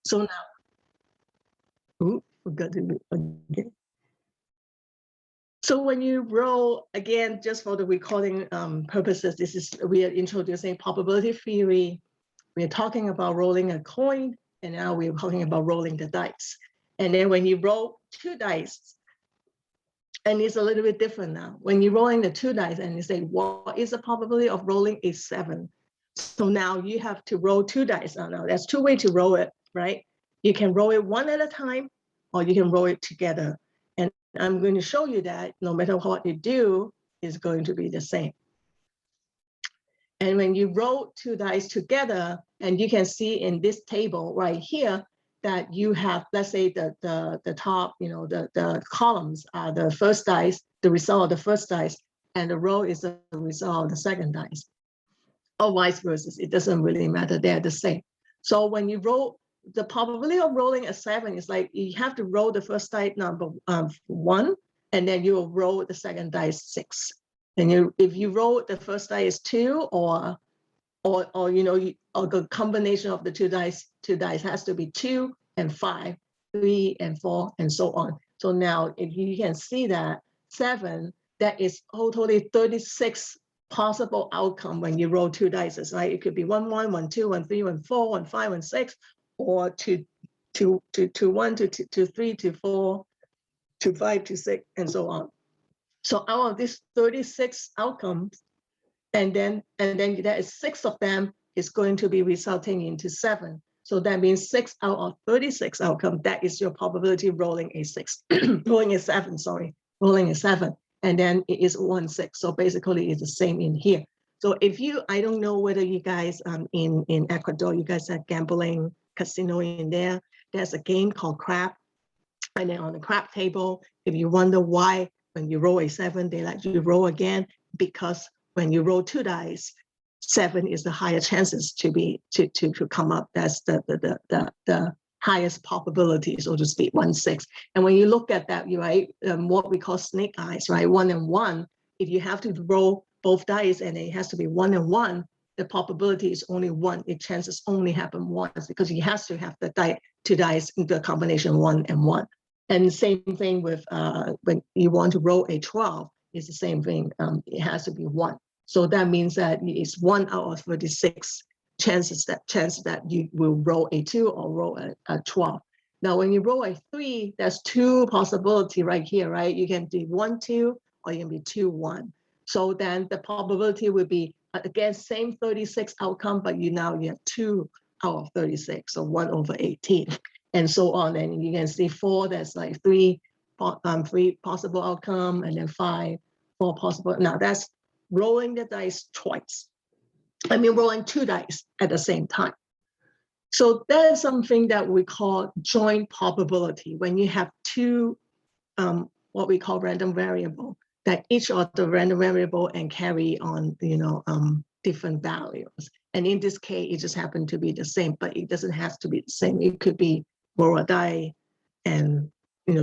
So now, forgot to do again. So when you roll, again, just for the recording purposes, we are introducing probability theory. We're talking about rolling a coin, and now we're talking about rolling the dice. And then when you roll 2 dice, and it's a little bit different now. When you're rolling the 2 dice and you say, what is the probability of rolling a 7? So now you have to roll 2 dice. Now there's 2 ways to roll it, right? You can roll it one at a time, or you can roll it together. And I'm going to show you that no matter what you do, it's going to be the same. And when you roll 2 dice together, and you can see in this table right here that you have, let's say the top, the columns are the first dice, the result of the first dice, and the row is the result of the second dice. Or vice versa, it doesn't really matter, they're the same. So when you roll, the probability of rolling a 7 is like you have to roll the first dice number 1, and then you will roll the second dice 6. And if you roll the first dice 2, or the combination of the two dice has to be 2 and 5, 3 and 4, and so on. So now if you can see that 7, that is totally 36 possible outcome when you roll 2 dice, right? It could be 1, 1, 1, 2, 1, 3, 1, 4, 1, 5, 1, 6, or 2, 2, 2, 2, 1, 2, 2, 3, 2, 4, 2, 5, 2, 6, and so on. So out of these 36 outcomes, and then there is 6 of them is going to be resulting into 7. So that means 6 out of 36 outcome, that is your probability rolling a 6, rolling a 7, sorry, rolling a 7. And then it is 1, 6. So basically it's the same in here. So if I don't know whether you guys in Ecuador, you guys have gambling casino in there. There's a game called crab. And then on the crab table, if you wonder why when you roll a 7, they let you roll again, because when you roll 2 dice, 7 is the higher chances to come up. That's the highest probability, so to speak, 1, 6. And when you look at that, right, what we call snake eyes, right, 1 and 1. If you have to roll both dice and it has to be 1 and 1, the probability is only 1. The chances only happen once because you have to have the 2 dice in the combination 1 and 1. And the same thing with when you want to roll a 12, it's the same thing. It has to be 1. So that means that it's 1 out of 36 chance that you will roll a 2 or roll a 12. Now, when you roll a 3, there's 2 possibility right here, right? You can be 1, 2, or you can be 2, 1. So then the probability would be, again, same 36 outcome, but you have 2 out of 36, so 1 over 18, and so on. And you can see 4, that's like 3 possible outcome, and then 5, 4 possible. Now that's rolling the dice twice. I mean, rolling 2 dice at the same time. So that is something that we call joint probability, when you have 2, what we call random variable, that each of the random variable and carry on, different values. And in this case, it just happened to be the same, but it doesn't have to be the same. It could be roll a die and,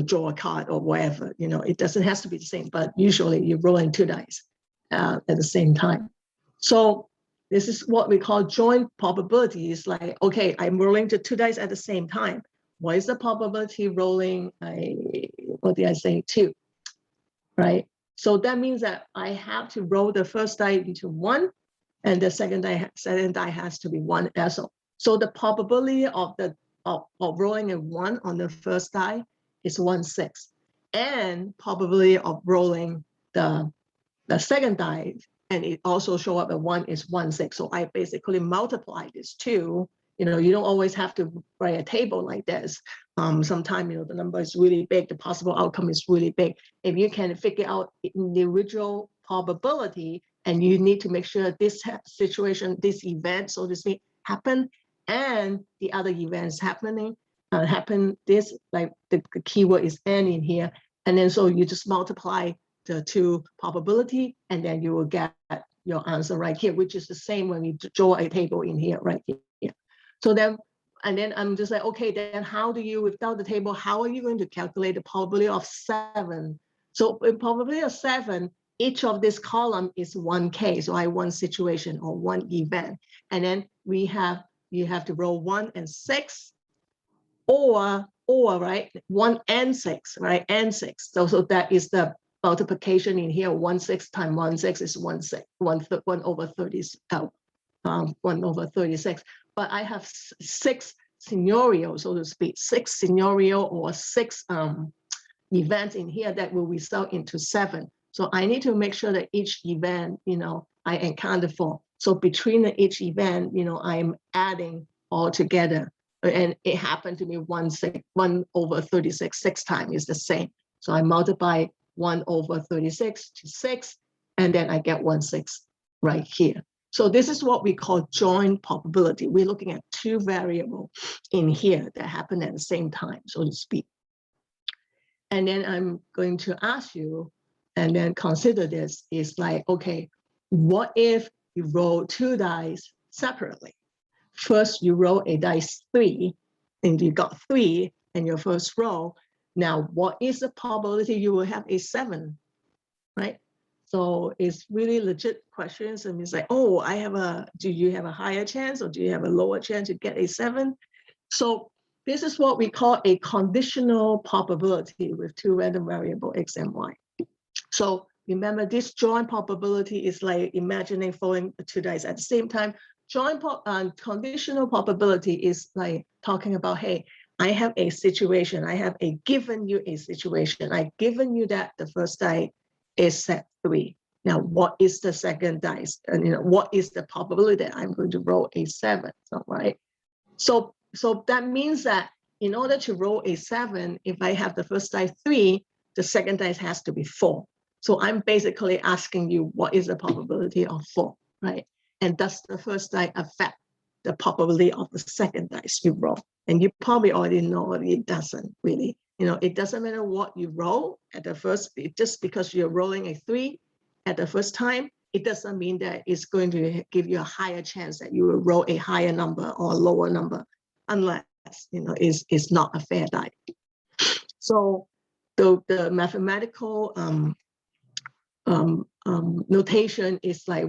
draw a card or whatever, it doesn't have to be the same, but usually you're rolling 2 dice at the same time. So this is what we call joint probability. It's like, okay, I'm rolling the 2 dice at the same time. What is the probability rolling what did I say, 2, right? So that means that I have to roll the first die into 1, and the second die has to be 1 also. So the probability of rolling a 1 on the first die is 1, 6, and probability of rolling the second die, and it also show up at 1, is 1, 6. So I basically multiply this 2. You don't always have to write a table like this. Sometimes, the number is really big, the possible outcome is really big. If you can figure out the individual probability, and you need to make sure this situation, this event, so to speak, happen, and the other events happen, this, like the keyword is "and" in here. And then so you just multiply the 2 probability, and then you will get your answer right here, which is the same when you draw a table in here, right here. So then, and then I'm just like, okay, then how do you, without the table, how are you going to calculate the probability of 7? So in probability of 7, each of this column is 1 case, right? 1 situation or 1 event. And then you have to roll 1 and 6, or right, 1 and 6, right, and 6. So that is the multiplication in here. 1 6 times 1 6 is 1 6, 1 over 30, 1 over 36. But I have 6 scenarios, so to speak, 6 scenario or 6 events in here that will result into 7. So I need to make sure that each event, I accounted for. So between each event, I'm adding all together. And it happened to me 1 over 36, 6 times is the same. So I multiply 1 over 36 to 6, and then I get 1 6 right here. So this is what we call joint probability. We're looking at 2 variables in here that happen at the same time, so to speak. And then I'm going to ask you, and then consider this, is like, okay, what if you roll 2 dice separately? First, you roll a dice 3, and you got 3 in your first roll. Now, what is the probability you will have a 7, right? So it's really legit questions. And it's like, oh, do you have a higher chance or do you have a lower chance to get a 7? So this is what we call a conditional probability with 2 random variables, X and Y. So remember, this joint probability is like imagining throwing 2 dice at the same time. Conditional probability is like talking about, hey, I have a situation. I have given you a situation. I've given you that the first die is set 3. Now, what is the second dice? And what is the probability that I'm going to roll a 7? So, right. So that means that in order to roll a 7, if I have the first die 3, the second dice has to be 4. So I'm basically asking you, what is the probability of 4, right? And does the first die affect the probability of the second dice you roll? And you probably already know it doesn't really. It doesn't matter what you roll at the first, just because you're rolling a 3 at the first time, it doesn't mean that it's going to give you a higher chance that you will roll a higher number or a lower number, unless, it's not a fair die. So the mathematical notation is like,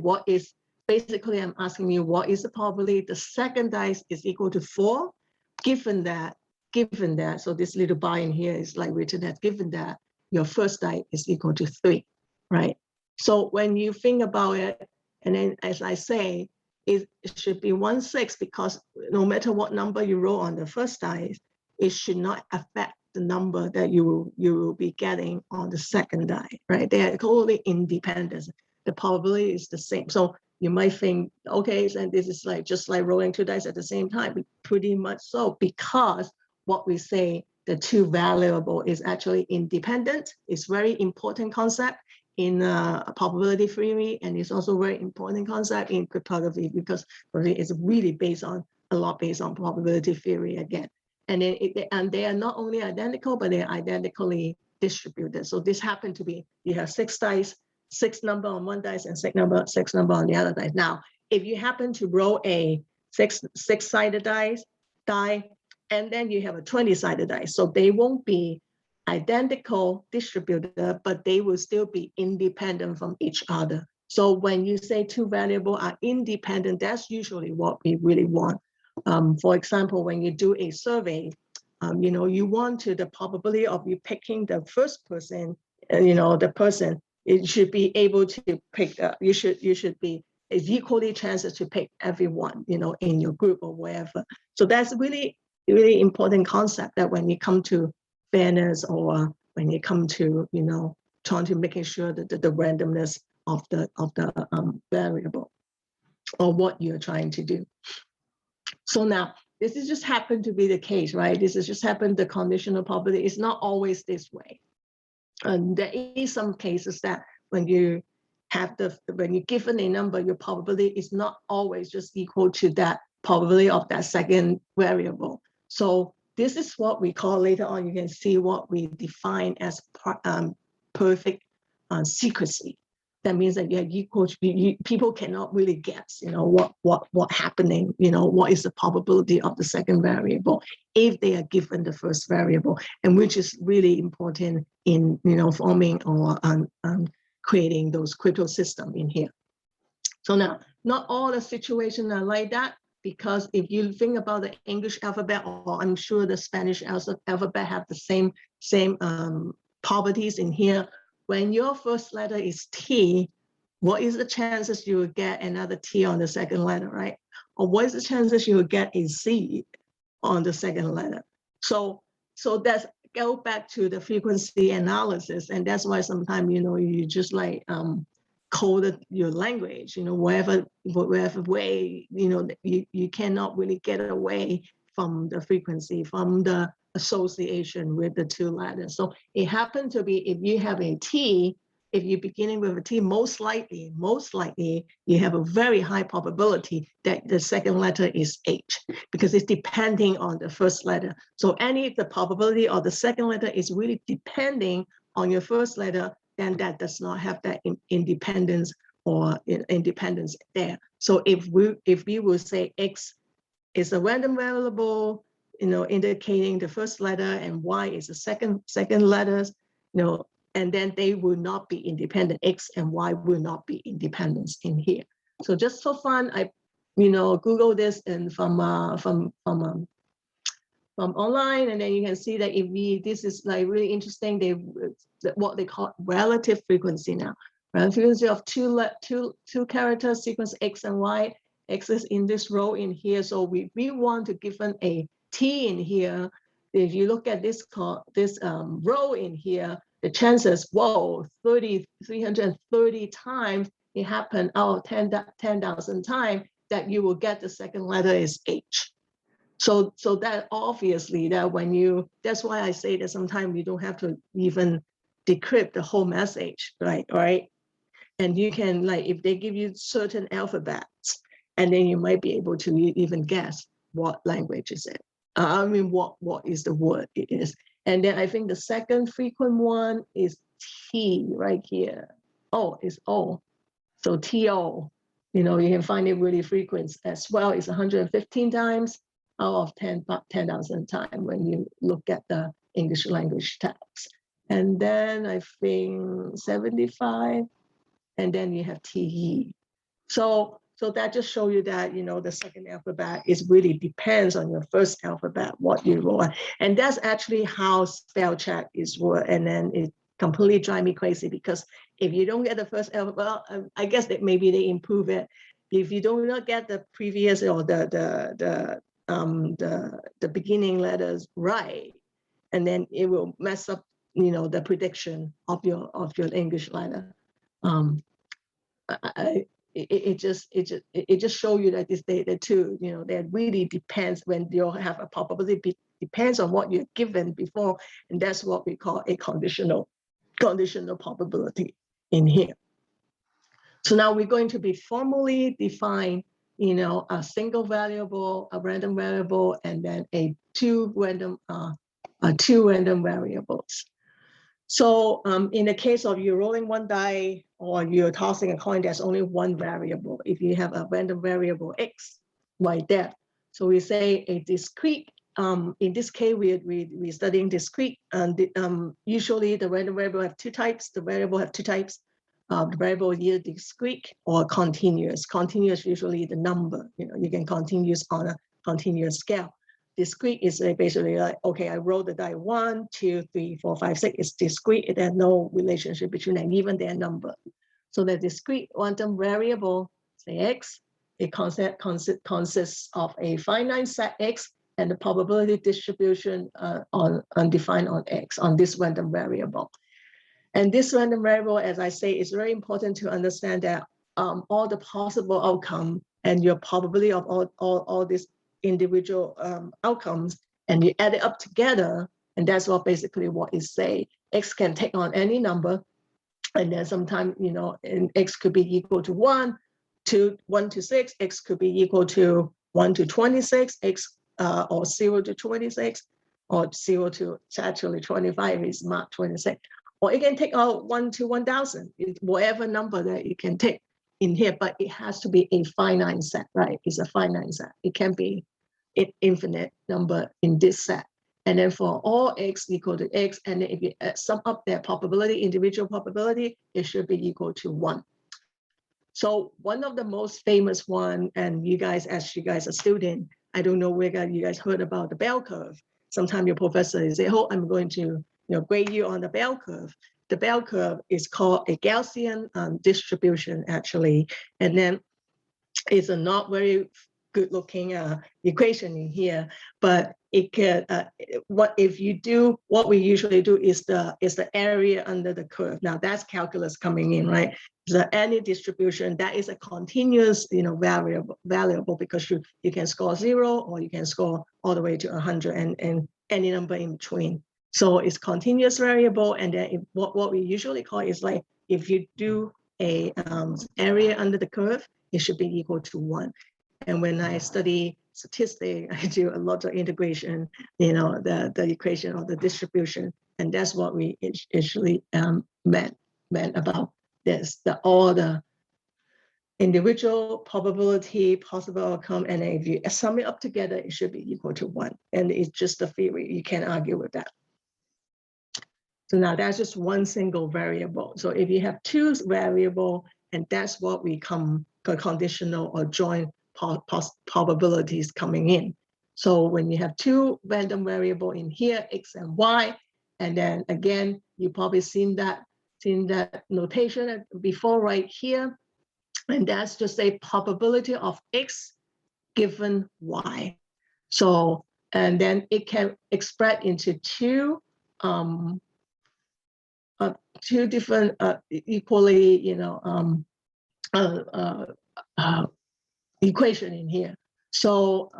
basically I'm asking you, what is the probability the second dice is equal to 4, given that, so this little bar in here is like written as given that your first die is equal to 3, right? So when you think about it, and then as I say, it should be 1 6, because no matter what number you roll on the first dice, it should not affect the number that you will be getting on the second die, right? They are totally independent. The probability is the same. So you might think, okay, and this is like just like rolling 2 dice at the same time. Pretty much so, because what we say, the 2 variable is actually independent. It's very important concept in probability theory, and it's also very important concept in cryptography, because it's really based on probability theory again. And then they are not only identical, but they're identically distributed. So this happened to be, you have 6 dice, 6 number on one dice and 6 number on the other dice. Now, if you happen to roll a 6-sided die, and then you have a 20-sided die, so they won't be identical distributed, but they will still be independent from each other. So when you say 2 variables are independent, that's usually what we really want. For example, when you do a survey, you want the probability of you picking the first person, the person, it should be able to pick, you should be equally chances to pick everyone, in your group or wherever. So that's really, really important concept, that when you come to fairness, or when you come to, trying to making sure that the randomness of the variable, or what you're trying to do. So now, this is just happened to be the case, right? This has just happened, the conditional probability is not always this way. And there is some cases that when you when you're given a number, your probability is not always just equal to that probability of that second variable. So this is what we call, later on, you can see what we define as perfect secrecy. That means that you have equal, people cannot really guess, what happening, what is the probability of the second variable if they are given the first variable, and which is really important in, forming or creating those crypto systems in here. So now, not all the situations are like that. because if you think about the English alphabet, or I'm sure the Spanish alphabet have the same properties in here. When your first letter is T, what is the chances you will get another T on the second letter, right? Or what is the chances you will get a Z on the second letter? So that's go back to the frequency analysis, and that's why sometimes you just like coded your language, whatever way, you cannot really get away from the frequency, from the association with the two letters. So it happened to be, if you have a T, if you're beginning with a T, most likely, you have a very high probability that the second letter is H, because it's depending on the first letter. So the probability of the second letter is really depending on your first letter, then that does not have that independence or independence there. So if we will say X is a random variable, indicating the first letter, and Y is the second letters, and then they will not be independent. X and Y will not be independent in here. So just for fun, I, Google this and from online, and then you can see that this is like really interesting. What they call relative frequency now. Relative frequency of two character sequence X and Y. X is in this row in here. So we want to give them a T in here. If you look at this row in here, the chances, 330 times it happened out of 10,000 times that you will get the second letter is H. So that obviously that that's why I say that sometimes you don't have to even decrypt the whole message, right? And you can, like, if they give you certain alphabets, and then you might be able to even guess what language is it. What is the word it is. And then I think the second frequent one is T right here. Oh, it's O. So TO, you can find it really frequent as well. It's 115 times out of 10,000 times when you look at the English language text. And then I think 75, and then you have TE. So that just shows you that, the second alphabet is really depends on your first alphabet, what you roll. And that's actually how spell check is work. And then it completely drives me crazy, because if you don't get the first alphabet, well, I guess that maybe they improve it. If you do not get the previous or the beginning letters right, and then it will mess up, the prediction of your English letter. It just shows you that this data too, that really depends when you have a probability, depends on what you're given before, and that's what we call a conditional probability in here. So now we're going to be formally define, a single variable, a random variable, and then two random variables. So in the case of you rolling one die or you're tossing a coin, there's only one variable. If you have a random variable X right there. So we say a discrete, in this case, we're studying discrete. And usually the random variable have two types. The variable have two types. The variable is either discrete or continuous. Continuous usually the number, you can continuous on a continuous scale. Discrete is basically like, okay, I roll the die 1, 2, 3, 4, 5, 6. It's discrete. It has no relationship between them, even their number. So the discrete quantum variable, say X, it consists of a finite set X and the probability distribution undefined on X, on this random variable. And this random variable, as I say, is very important to understand that all the possible outcome and your probability of all these individual outcomes, and you add it up together, and that's basically what it say. X can take on any number, and then sometimes, and X could be equal to 1 to 6, X could be equal to 1 to 26, X or 0 to 26, or 0 to actually 25 is marked 26. Or it can take out 1 to 1,000, whatever number that you can take in here, but it has to be a finite set, right? It's a finite set. It can be an infinite number in this set. And then for all X equal to X, and then if you sum up their probability, individual probability, it should be equal to 1. So one of the most famous one, and you guys, as you guys are student, I don't know whether you guys heard about the bell curve. Sometimes your professor is say, oh, I'm going to grade you on the bell curve. The bell curve is called a Gaussian distribution, actually. And then it's a not very good looking equation in here, but it can, what if you do, what we usually do is the area under the curve. Now that's calculus coming in, right? So any distribution that is a continuous, variable, because you can score 0 or you can score all the way to 100 and any number in between. So it's continuous variable, and then what we usually call is like if you do a area under the curve, it should be equal to 1. And when I study statistics, I do a lot of integration, the equation of the distribution, and that's what we initially meant about this, all the individual probability, possible outcome, and if you sum it up together, it should be equal to 1. And it's just a theory. You can't argue with that. So now that's just one single variable. So if you have two variables, and that's what we come conditional or joint probabilities coming in. So when you have two random variable in here, x and y, and then again, you probably seen that notation before right here, and that's just a probability of x given y. So, and then it can express into two different equally, equation in here. So,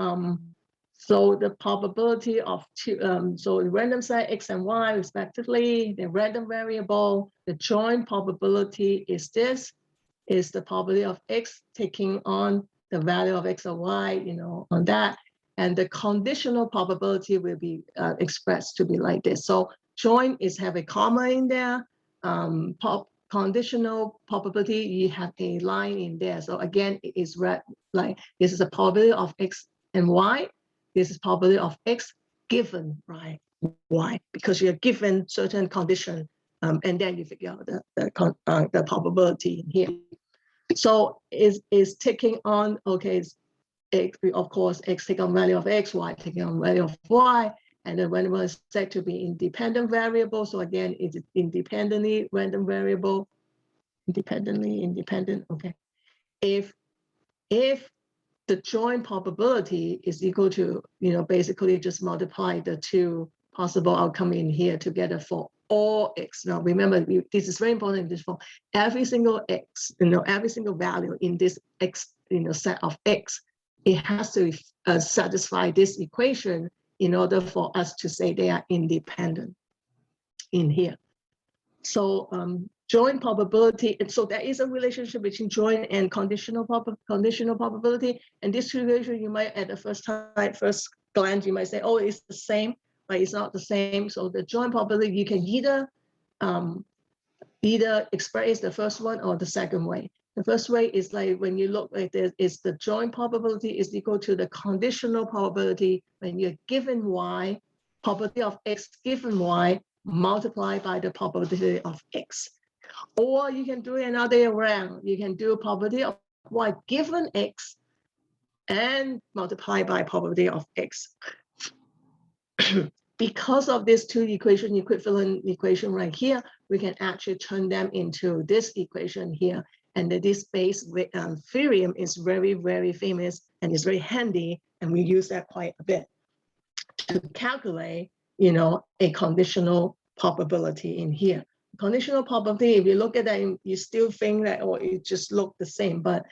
so the probability of two, so the random set x and y respectively, the random variable, the joint probability is this, is the probability of x taking on the value of x or y, on that. And the conditional probability will be expressed to be like this. So joint is have a comma in there. Conditional probability, you have a line in there. So again, it is read like this is a probability of x and y. This is probability of x given y, because you're given certain condition, and then you figure out the probability in here. So is taking on, okay, x, of course, x take on value of x, y taking on value of y, and then when it's set to be independent variable, so again, it's independently random variable, independent, okay. If the joint probability is equal to, basically just multiply the two possible outcome in here together for all x. Now remember, this is very important in this form. Every single x, every single value in this x, set of x, it has to satisfy this equation in order for us to say they are independent in here. So joint probability, and so there is a relationship between joint and conditional probability. And this relation, you might at the first glance, you might say, oh, it's the same, but it's not the same. So the joint probability, you can either express the first one or the second way. The first way is like when you look like this, is the joint probability is equal to the conditional probability when you're given y, probability of x given y, multiplied by the probability of x. Or you can do it another way around. You can do probability of y given x and multiply by probability of x. Because of these two equivalent equation right here, we can actually turn them into this equation here. And this Bayes theorem is very, very famous and is very handy, and we use that quite a bit to calculate, a conditional probability in here. Conditional probability, if you look at that, you still think that, or it just look the same. But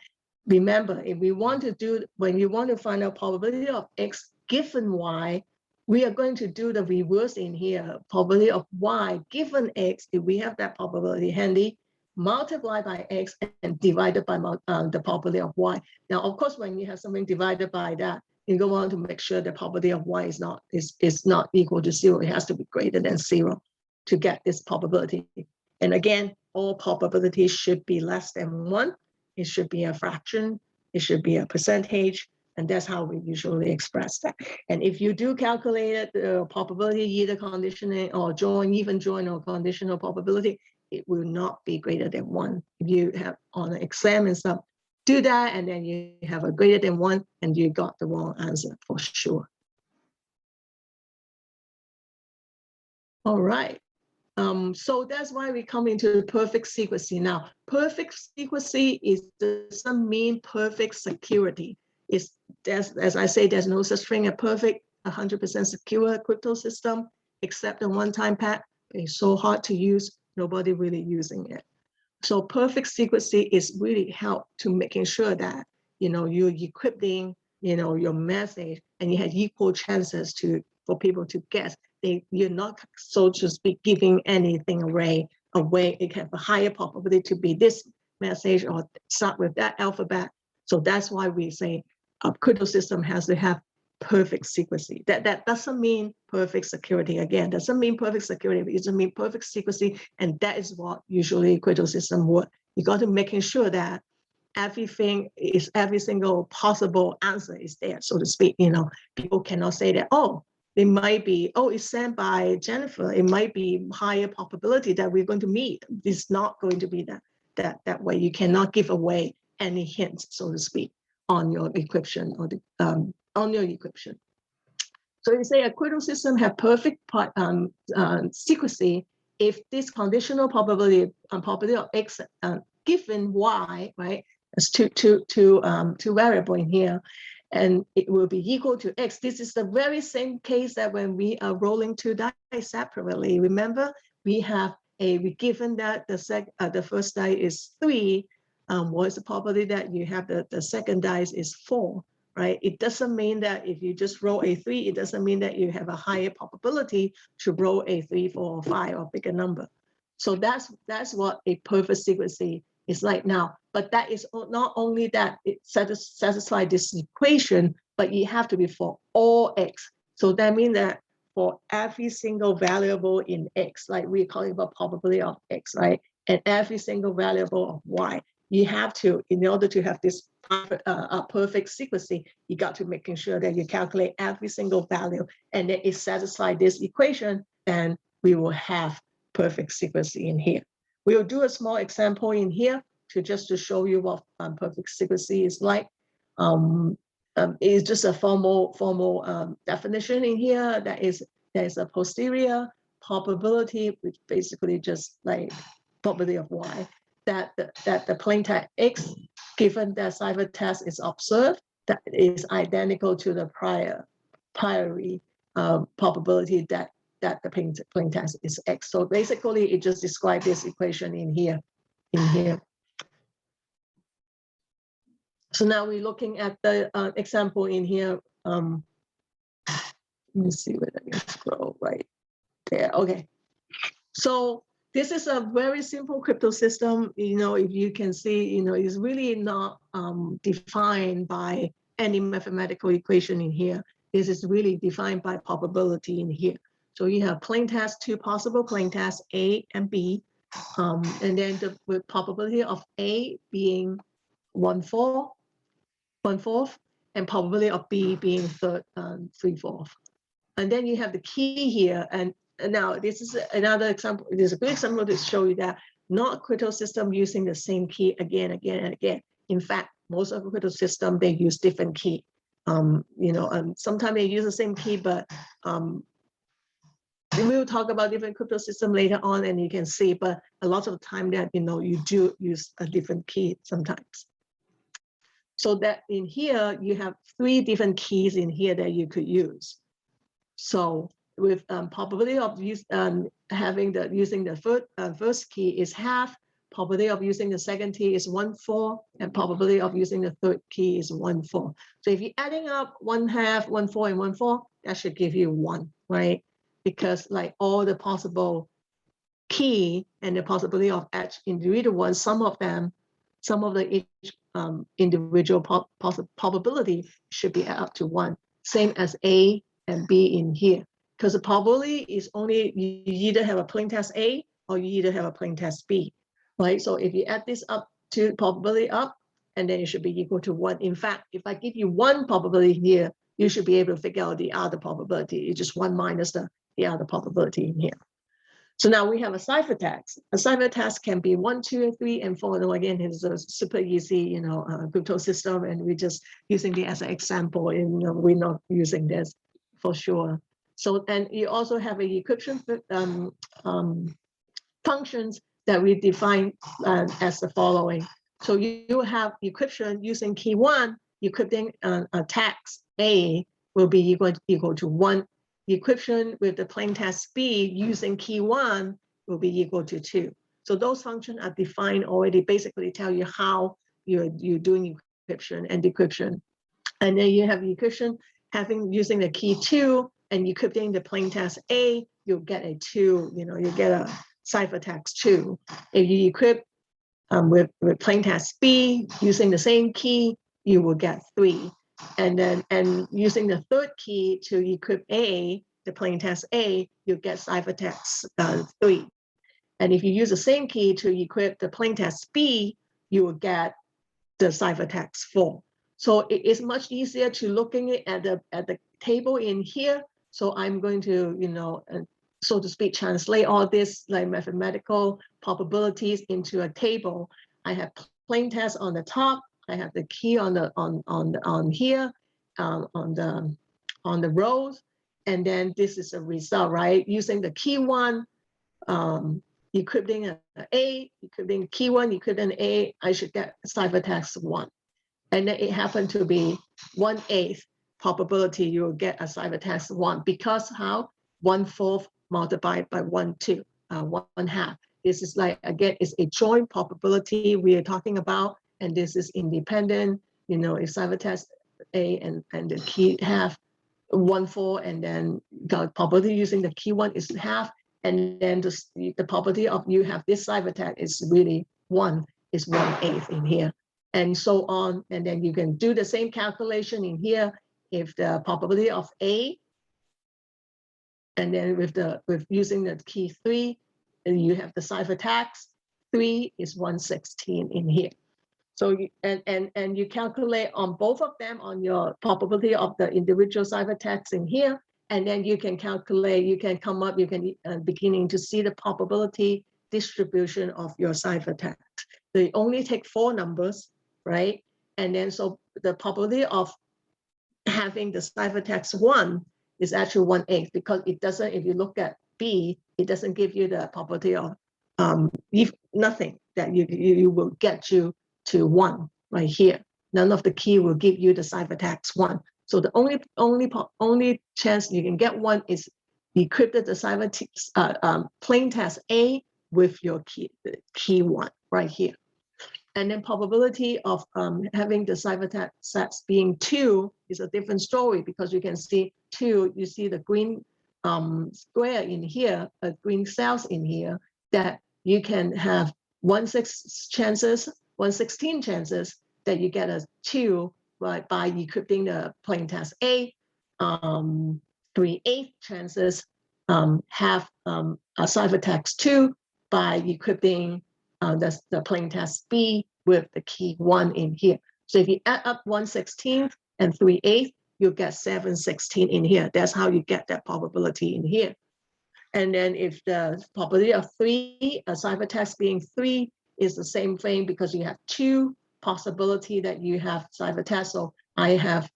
remember, if we want to do, when you want to find out probability of x given y, we are going to do the reverse in here. Probability of y given x, if we have that probability handy, multiply by x and divided by the probability of y. Now, of course, when you have something divided by that, you go on to make sure the probability of y is not equal to 0. It has to be greater than 0 to get this probability. And again, all probabilities should be less than 1. It should be a fraction. It should be a percentage. And that's how we usually express that. And if you do calculate the probability, either conditional or joint, even joint or conditional probability, it will not be greater than 1. If you have on an exam and stuff, do that, and then you have a greater than 1, and you got the wrong answer for sure. All right. So that's why we come into perfect secrecy. Now, perfect secrecy doesn't mean perfect security. As I say, there's no such thing as perfect 100% secure crypto system, except the one-time pack. It's so hard to use, nobody really using it. So perfect secrecy is really help to making sure that, you're encrypting, your message, and you have equal chances for people to guess. You're not, so to speak, giving anything away. It have a higher probability to be this message or start with that alphabet. So that's why we say a crypto system has to have perfect secrecy. That doesn't mean perfect security. Again, doesn't mean perfect security. It doesn't mean perfect secrecy, and that is what usually crypto system work. You got to making sure that every single possible answer is there, so to speak. People cannot say that, it might be, it's sent by Jennifer. It might be higher probability that we're going to meet. It's not going to be that way. You cannot give away any hints, so to speak, on your encryption or on your encryption. So you say a crypto system have perfect secrecy if this conditional probability of X given Y, right? There's two variable in here, and it will be equal to X. This is the very same case that when we are rolling 2 dice separately. Remember, we given that the first die is 3. What's the probability that you have the second dice is 4, right? It doesn't mean that if you just roll a 3, it doesn't mean that you have a higher probability to roll a 3, 4, or 5 or bigger number. So that's what a perfect secrecy is like now. But that is not only that it satisfies this equation, but you have to be for all X. So that means that for every single variable in X, like we're calling about probability of X, right? And every single variable of Y, you have to, in order to have this perfect secrecy, you got to making sure that you calculate every single value, and then it satisfies this equation, and we will have perfect secrecy in here. We'll do a small example in here just to show you what perfect secrecy is like. It's just a formal definition in here. There's a posterior probability, which basically just like probability of Y, that the plaintext X, given that ciphertext is observed, that is identical to the priori probability that the plaintext is X. So basically, it just describes this equation in here. So now we're looking at the example in here. Let me see whether I can scroll right there. Okay. So this is a very simple crypto system. If you can see, it's really not defined by any mathematical equation in here. This is really defined by probability in here. So you have plaintext, 2 possible plaintext, A and B, and then the probability of A being 1/4, and probability of B being 3/4. And then you have the key here, and now this is another example. There's a good example to show you that not a crypto system using the same key again and again. In fact, most of the crypto system, they use different key. Sometimes they use the same key, but we'll talk about different crypto system later on, and you can see, but a lot of the time that, you do use a different key sometimes. So that in here, you have 3 different keys in here that you could use. So with probability of using the first key is half, probability of using the second key is 1/4, and probability of using the third key is 1/4. So if you're adding up 1/2, 1/4, and 1/4, that should give you 1, right? Because like all the possible key and the possibility of each individual one, some of each individual probability should be up to 1, same as A and B in here. Because the probability is only, you either have a plaintext A or you either have a plaintext B, right? So if you add this up to probability up, and then it should be equal to 1. In fact, if I give you 1 probability here, you should be able to figure out the other probability. It's just 1 minus the other probability in here. So now we have a ciphertext. A ciphertext can be 1, 2, 3, and 4. And again, it's a super easy, crypto system, and we're just using it as an example. And we're not using this for sure. So, and you also have a encryption functions that we define as the following. So you have encryption using key 1, encrypting a text A will be equal to 1. Encryption with the plain text B using key 1 will be equal to 2. So those functions are defined already, basically tell you how you're doing encryption and decryption. And then you have encryption using the key 2 and encrypting the plain text A, you'll get a 2, you get a ciphertext 2. If you encrypt with plain text B using the same key, you will get 3. And using the third key to encrypt A, the plain text A, you get ciphertext 3. And if you use the same key to encrypt the plain text B, you will get the ciphertext 4. So it is much easier to looking at the table in here. So I'm going to, so to speak, translate all this like mathematical probabilities into a table. I have plain text on the top. I have the key on here, on the rows, and then this is a result, right? Using the key 1, encrypting an A, encrypting key 1, encrypting A, I should get ciphertext 1. And then it happened to be 1/8 probability you will get a ciphertext 1, because how? 1/4 multiplied by 1/2, 1/2. This is like, again, it's a joint probability we are talking about, and this is independent. If ciphertext A and the key have 1/4, and then the probability using the key 1 is half, and then the probability of you have this ciphertext is really 1, is 1/8 in here, and so on. And then you can do the same calculation in here. If the probability of A, and then with using the key 3, and you have the ciphertext 3 is 1/16 in here. So and you calculate on both of them on your probability of the individual ciphertext in here, and then you can calculate, you can come up, you can beginning to see the probability distribution of your ciphertext. They only take 4 numbers, right? And then so the probability of having the ciphertext 1 is actually 1/8, because it doesn't, if you look at B, it doesn't give you the probability of nothing that you will get you to 1 right here. None of the key will give you the ciphertext 1. So the only chance you can get 1 is decrypted the ciphertext plain text A with your key 1 right here. And then probability of having the ciphertext being 2 is a different story, because you can see 2, you see the green square in here, green cells in here, that you can have 1/16 chances that you get a 2, right, by encrypting the plain text A. 3/8 chances have a ciphertext 2 by encrypting the plain text B with the key 1 in here. So if you add up 1/16 and 3/8, you get 7/16 in here. That's how you get that probability in here. And then if the probability of 3, a ciphertext being 3, is the same thing, because you have 2 possibility that you have ciphertext. So I have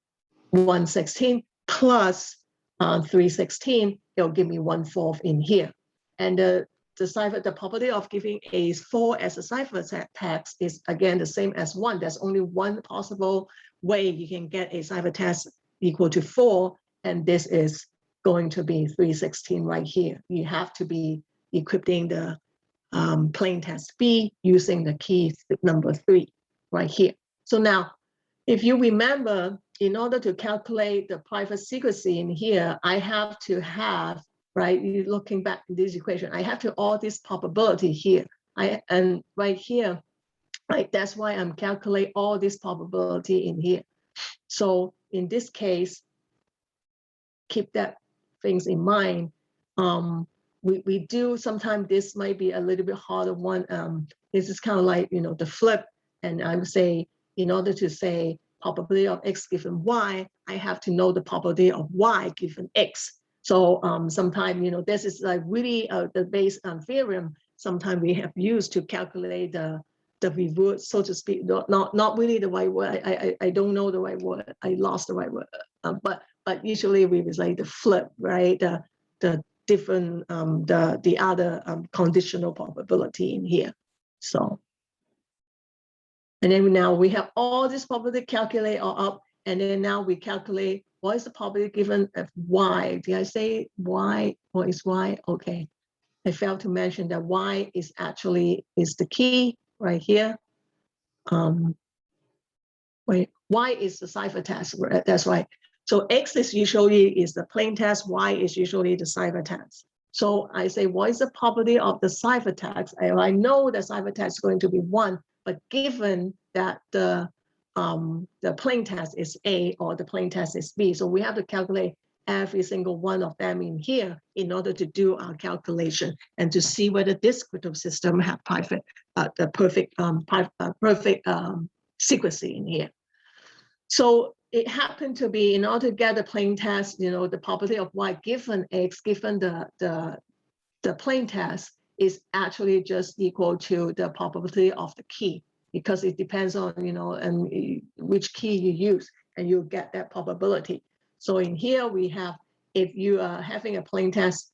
1/16 plus 3/16, it'll give me 1/4 in here. And the probability of giving a 4 as a ciphertext is again the same as 1. There's only one possible way you can get a ciphertext equal to 4, and this is going to be 3/16 right here. You have to be encrypting the plain text B using the key number 3 right here. So now, if you remember, in order to calculate the private secrecy in here, I have to have, right, you looking back in this equation, I have to all this probability here. And right here, right, that's why I'm calculating all this probability in here. So in this case, keep that things in mind. We do sometimes, this might be a little bit harder one. This is kind of like, the flip. And I would say, in order to say probability of X given Y, I have to know the probability of Y given X. So sometimes, this is like really the base theorem. Sometimes we have used to calculate the reward, so to speak. Not really the right word. I don't know the right word. I lost the right word. But usually we would say the flip, right? The different the other conditional probability in here. So, and then now we have all this probability calculate all up, and then now we calculate what is the probability given of y. Did I say y? What is y? Okay. I failed to mention that y is actually the key right here. Wait, y is the ciphertext. That's right. So x is usually the plain text, y is usually the ciphertext. So I say, what is the probability of the ciphertext? I know the ciphertext is going to be 1, but given that the plain text is A or the plain text is B, so we have to calculate every single one of them in here in order to do our calculation and to see whether this crypto system have the perfect secrecy in here. So it happened to be, in order to get the plain text, the probability of y given x, given the plain text, is actually just equal to the probability of the key, because it depends on, and which key you use, and you get that probability. So in here we have, if you are having a plain text,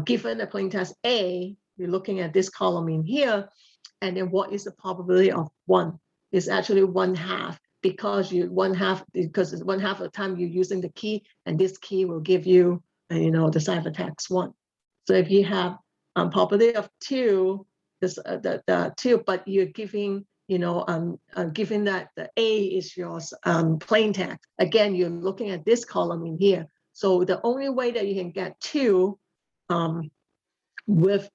given a plain text A, you're looking at this column in here, and then what is the probability of 1? It's actually 1/2. Because it's 1/2 of the time you're using the key, and this key will give you, the ciphertext 1. So if you have probability of 2, the 2, but you're giving, given that the A is your plain text, again, you're looking at this column in here. So the only way that you can get 2 with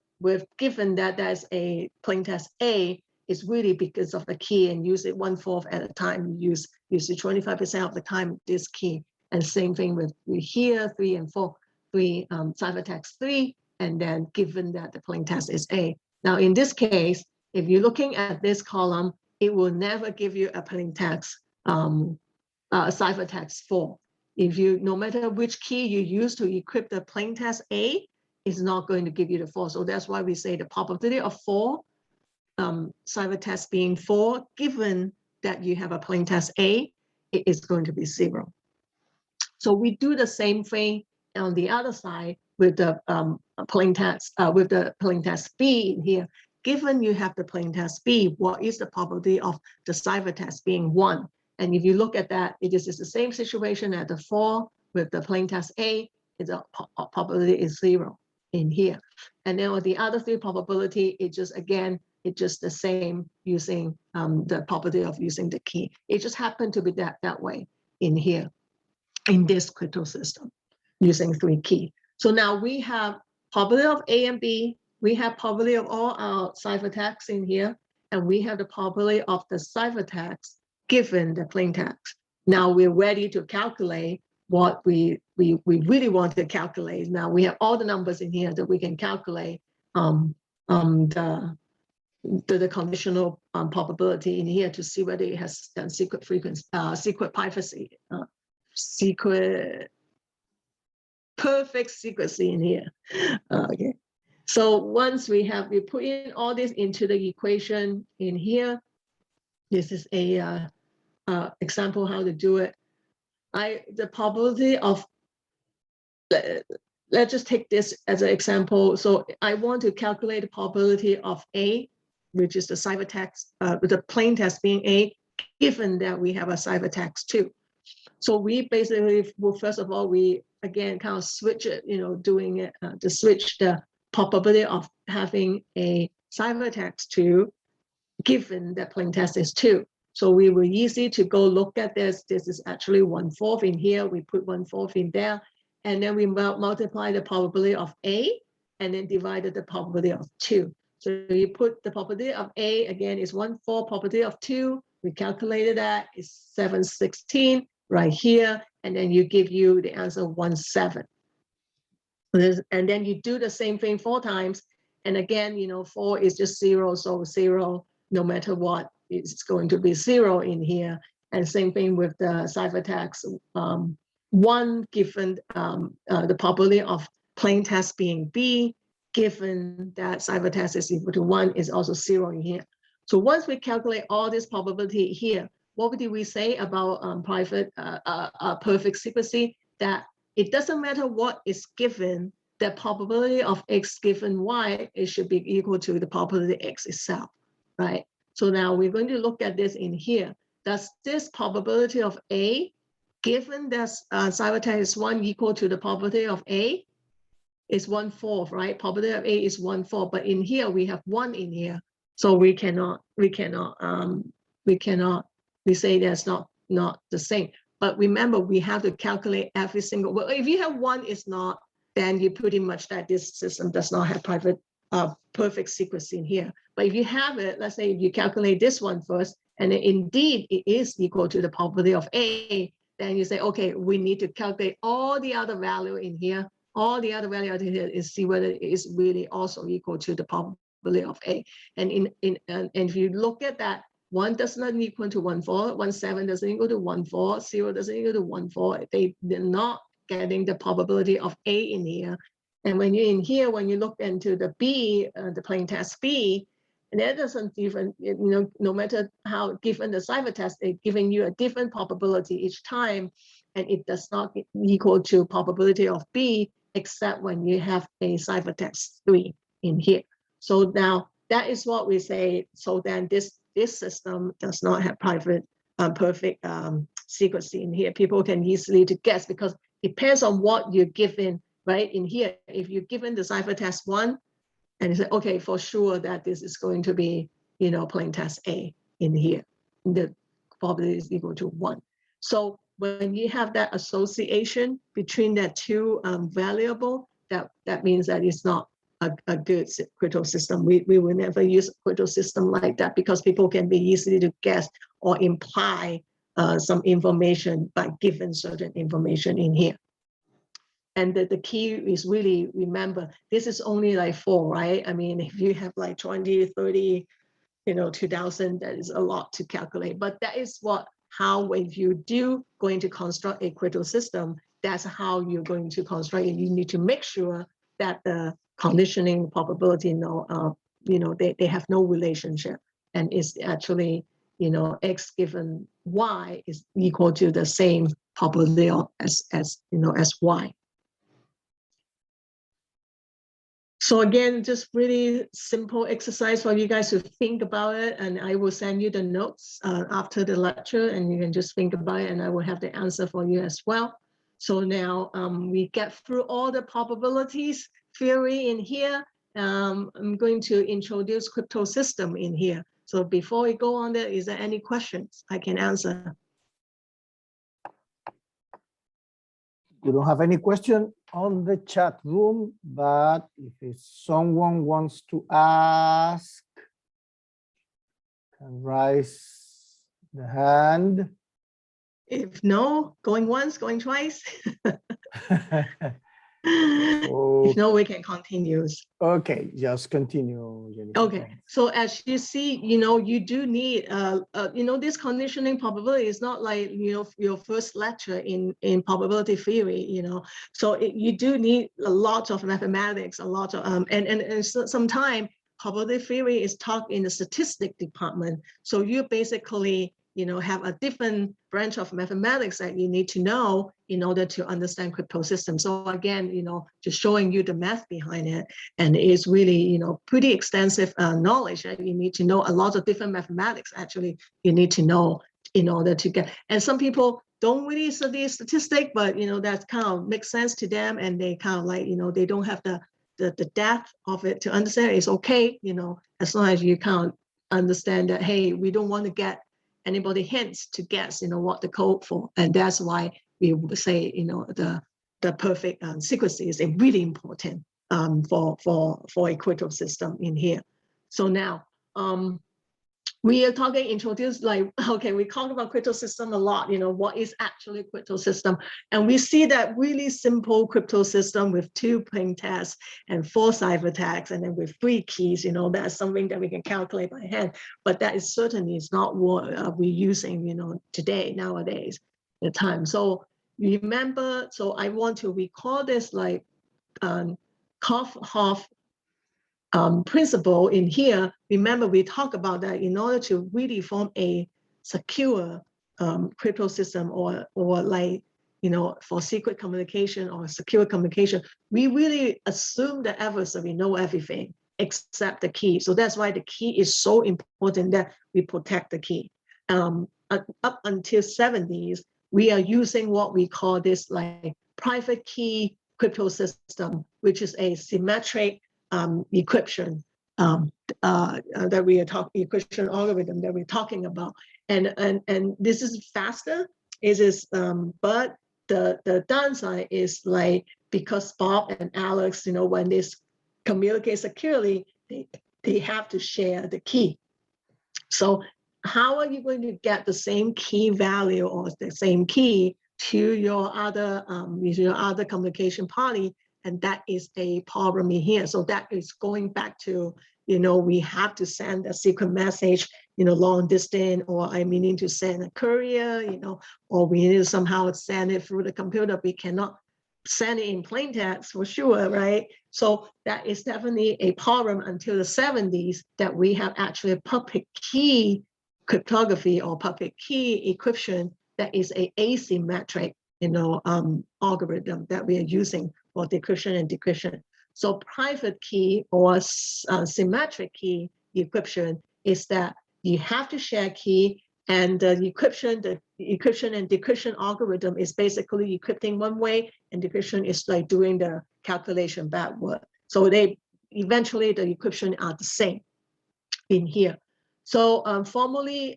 given that there's a plain text A is really because of the key, and use it 1/4 at a time. Use it 25% of the time, this key. And same thing with here, 3 and 4, 3 ciphertext 3, and then given that the plain text is A. Now in this case, if you're looking at this column, it will never give you a plain text ciphertext 4. No matter which key you use to encrypt the plain text A, it's not going to give you the 4. So that's why we say the probability of 4 ciphertext being 4, given that you have a plain text A, it is going to be 0. So we do the same thing on the other side with the plain text B in here. Given you have the plain text B, what is the probability of the ciphertext being 1? And if you look at that, it is the same situation at the 4 with the plain text A. The probability is 0 in here. And then with the other 3 probability, it's just the same using the probability of using the key. It just happened to be that way in here, in this crypto system, using 3 key. So now we have probability of A and B, we have probability of all our ciphertexts in here, and we have the probability of the ciphertext given the plain text. Now we're ready to calculate what we really want to calculate. Now we have all the numbers in here that we can calculate the conditional probability in here to see whether it has secret frequency, secret privacy, perfect secrecy in here. Okay. So once we put in all this into the equation in here, this is a example how to do it. The probability of, let's just take this as an example. So I want to calculate the probability of A, which is the ciphertext, with the plain text being A, given that we have a ciphertext 2. So we basically, well, first of all, we again kind of switch it, doing it to switch the probability of having a ciphertext 2, given that plain text is 2. So we were easy to go look at this. This is actually 1/4 in here. We put 1/4 in there, and then we multiply the probability of A, and then divided the probability of 2. So you put the probability of A, again, is 1/4, probability of 2. We calculated that, is 7/16 right here. And then you give you the answer 1/7. And then you do the same thing 4 times. And again, 4 is just 0. So 0, no matter what, it's going to be 0 in here. And same thing with the ciphertext 1 given the probability of plain text being B, given that ciphertext is equal to 1 is also 0 in here. So once we calculate all this probability here, what did we say about perfect secrecy? That it doesn't matter what is given, the probability of X given Y, it should be equal to the probability X itself, right? So now we're going to look at this in here. Does this probability of A, given that ciphertext is 1 equal to the probability of A, is 1/4, right? Probability of A is 1/4, but in here we have 1 in here, so we say that's not the same. But remember, we have to calculate every single. Well, if you have 1 is not, then you pretty much that this system does not have perfect secrecy in here. But if you have it, let's say if you calculate this one first, and indeed it is equal to the probability of A, then you say, okay, we need to calculate all the other value in here. All the other value out here is see whether it is really also equal to the probability of A. And if you look at that, 1 does not equal to 1/4, 1/7 doesn't equal to 1/4, 0 doesn't equal to 1/4. They're not getting the probability of A in here. And when you're in here, when you look into the B, the plain text B, and that doesn't even, no matter how given the ciphertext, they're giving you a different probability each time, and it does not equal to probability of B, except when you have a ciphertext 3 in here. So now that is what we say. So then this system does not have perfect secrecy in here. People can easily to guess because it depends on what you're given, right? In here, if you're given the ciphertext 1, and you say, okay, for sure that this is going to be, plain text A in here, the probability is equal to 1. So when you have that association between that two variable, that means that it's not a good crypto system. We will never use a crypto system like that because people can be easily to guess or imply some information by given certain information in here. And the key is really, remember, this is only like 4, right? I mean, if you have like 20, 30, 2000, that is a lot to calculate. But that is how when you do going to construct a crypto system, that's how you're going to construct it. You need to make sure that the conditioning probability, they have no relationship, and it's actually, X given Y is equal to the same probability as Y. So again, just really simple exercise for you guys to think about it, and I will send you the notes after the lecture, and you can just think about it, and I will have the answer for you as well. So now we get through all the probabilities theory in here. I'm going to introduce crypto system in here. So before we go on there, is there any questions I can answer? We don't have any question on the chat room, but if someone wants to ask, can raise the hand. If no, going once, going twice. If no, we can continue. Okay, just continue, Jennifer. Okay, so as you see, you do need, this conditioning probability is not like, your first lecture in probability theory, so you do need a lot of mathematics, a lot of, and sometimes probability theory is taught in the statistics department. So you basically, have a different branch of mathematics that you need to know in order to understand crypto systems. So again, just showing you the math behind it, and it's really, pretty extensive knowledge that you need to know. A lot of different mathematics actually you need to know in order to get. And some people don't really study statistics, but that kind of makes sense to them, and they kind of like, they don't have the depth of it to understand. It's okay, as long as you kind of understand that, hey, we don't want to get anybody hints to guess, what the code for, and that's why we would say, the perfect secrecy is really important for a crypto system in here. So now we are talking introduce like, okay, we talk about crypto system a lot, what is actually crypto system, and we see that really simple crypto system with 2 plain texts and 4 ciphertexts, and then with 3 keys, that's something that we can calculate by hand, but that is certainly is not what we're using, today, nowadays, the time. So remember, so I want to recall this like Kop-Hopf principle in here. Remember, we talked about that in order to really form a secure crypto system, or like, for secret communication or secure communication, we really assume the adversary know everything except the key. So that's why the key is so important, that we protect the key. Up until 70s, we are using what we call this like private key crypto system, which is a symmetric encryption that we are talking, encryption algorithm that we're talking about, and this is faster. But the downside is like, because Bob and Alex, when they communicate securely, they have to share the key. So how are you going to get the same key value or the same key to your other communication party? And that is a problem in here. So that is going back to, we have to send a secret message, long distance, or I meaning to send a courier, or we need to somehow send it through the computer. We cannot send it in plain text for sure, right? So that is definitely a problem until the 70s, that we have actually public key cryptography or public key encryption that is a asymmetric, algorithm that we are using for decryption and decryption. So private key or symmetric key encryption is that you have to share key, and the encryption and decryption algorithm is basically encrypting one way, and decryption is like doing the calculation backward. So they eventually, the encryption are the same in here. So formally,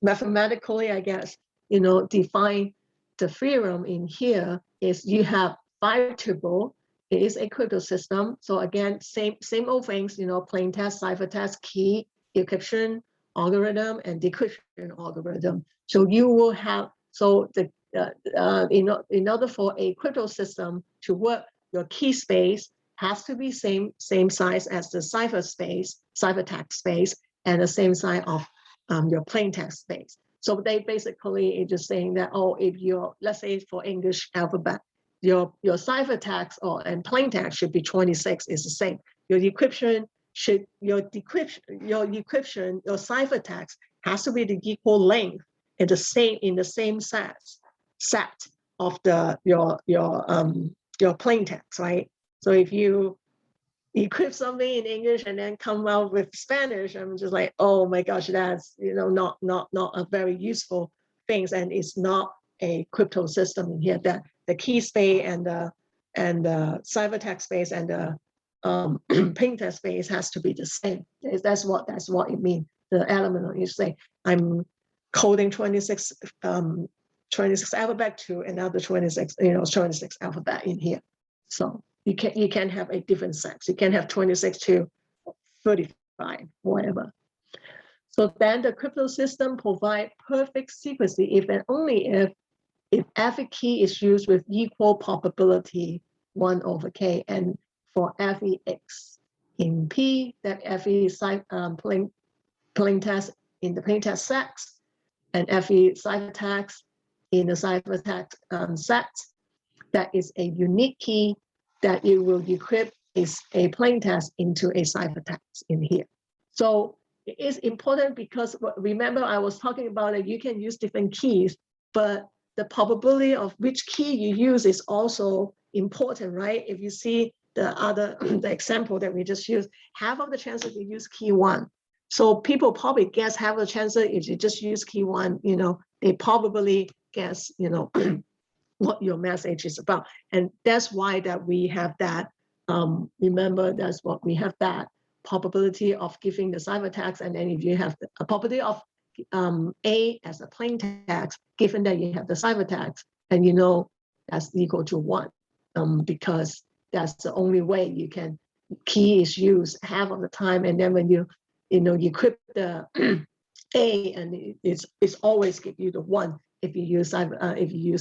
mathematically, I guess, define the theorem in here is you have 5 tuple. It is a crypto system. So again, same old things, plain text, ciphertext, key, encryption algorithm, and decryption algorithm. So you will have, so the in order for a crypto system to work, your key space has to be same size as the ciphertext space, and the same size of your plain text space. So they basically are just saying that, if let's say for English alphabet, your ciphertext and plain text should be 26 is the same. Your decryption, your ciphertext has to be the equal length in the same set of your plain text, right? So if you encrypt something in English and then come out with Spanish, I'm just like, oh my gosh, that's not a very useful thing, and it's not a crypto system in here. That the key space and the ciphertext space and the plain text space has to be the same. That's what it means. The element, you say, I'm coding 26 alphabet to another 26 alphabet in here. So you can have a different sex. You can have 26 to 35, whatever. So then the crypto system provide perfect secrecy if and only if every key is used with equal probability 1/k, and for every x in P, that every plain text in the plain text set, and every ciphertext in the ciphertext set, that is a unique key that you will decrypt is a plain text into a ciphertext in here. So it is important because remember I was talking about that you can use different keys, but the probability of which key you use is also important, right? If you see the example that we just used, half of the chances you use key 1. So people probably guess half the chances if you just use key 1, they probably guess, what your message is about. And that's why that we have that, remember, that's what we have that probability of giving the ciphertext. And then if you have a probability of A as a plain text, given that you have the ciphertext, and that's equal to 1, because that's the only way you can, key is used half of the time. And then when you crypt the A, and it's always give you the 1 if you use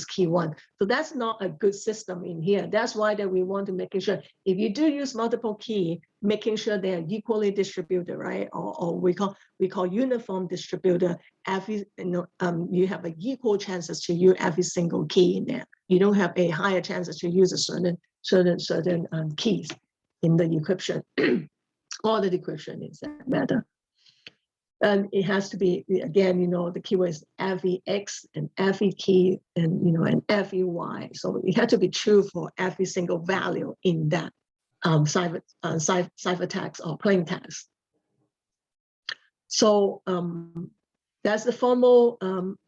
key 1. So that's not a good system in here. That's why that we want to make sure if you do use multiple key, making sure they are equally distributed, right? Or we call uniform distributed. You have an equal chances to use every single key in there. You don't have a higher chances to use a certain keys in the encryption or the decryption is that matter. And it has to be, again, the keyword is every X and every key and, and every Y. So it has to be true for every single value in that ciphertext or plain text. So that's the formal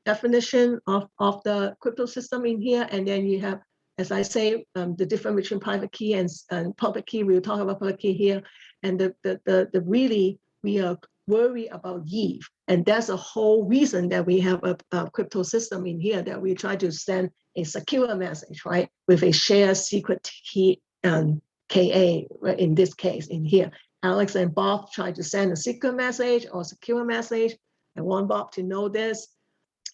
definition of the crypto system in here. And then you have, as I say, the difference between private key and public key. We'll talk about public key here. And the really, we are worried about Eve. And that's the whole reason that we have a crypto system in here, that we try to send a secure message, right? With a shared secret key KA, right? In this case, in here. Alex and Bob try to send a secret message or secure message. I want Bob to know this.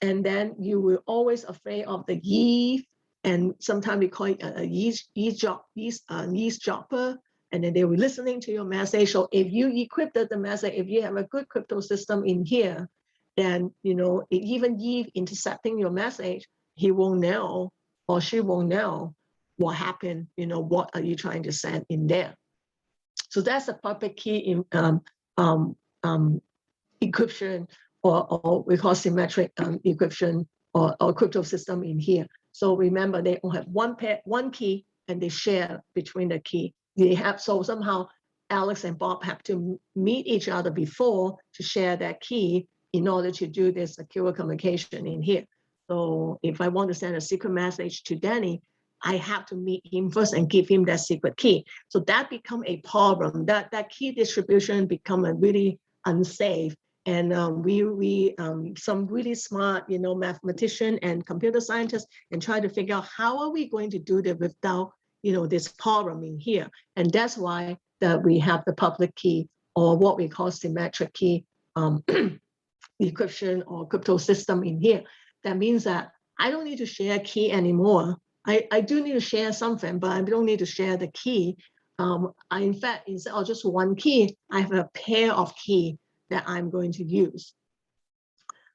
And then you will always afraid of the Eve. And sometimes we call it a eavesdropper. And then they were listening to your message. So if you encrypted the message, if you have a good crypto system in here, then, even Eve intercepting your message, he won't know or she won't know what happened, what are you trying to send in there. So that's a public key in encryption or we call symmetric encryption or crypto system in here. So remember, they all have one key and they share between the key. So somehow Alex and Bob have to meet each other before to share that key in order to do this secure communication in here. So if I want to send a secret message to Danny, I have to meet him first and give him that secret key. So that become a problem. That key distribution become a really unsafe. And some really smart, mathematician and computer scientists, and try to figure out how are we going to do that without, this problem in here. And that's why that we have the public key or what we call symmetric key encryption or crypto system in here. That means that I don't need to share key anymore. I do need to share something, but I don't need to share the key. In fact, instead of just one key, I have a pair of key that I'm going to use.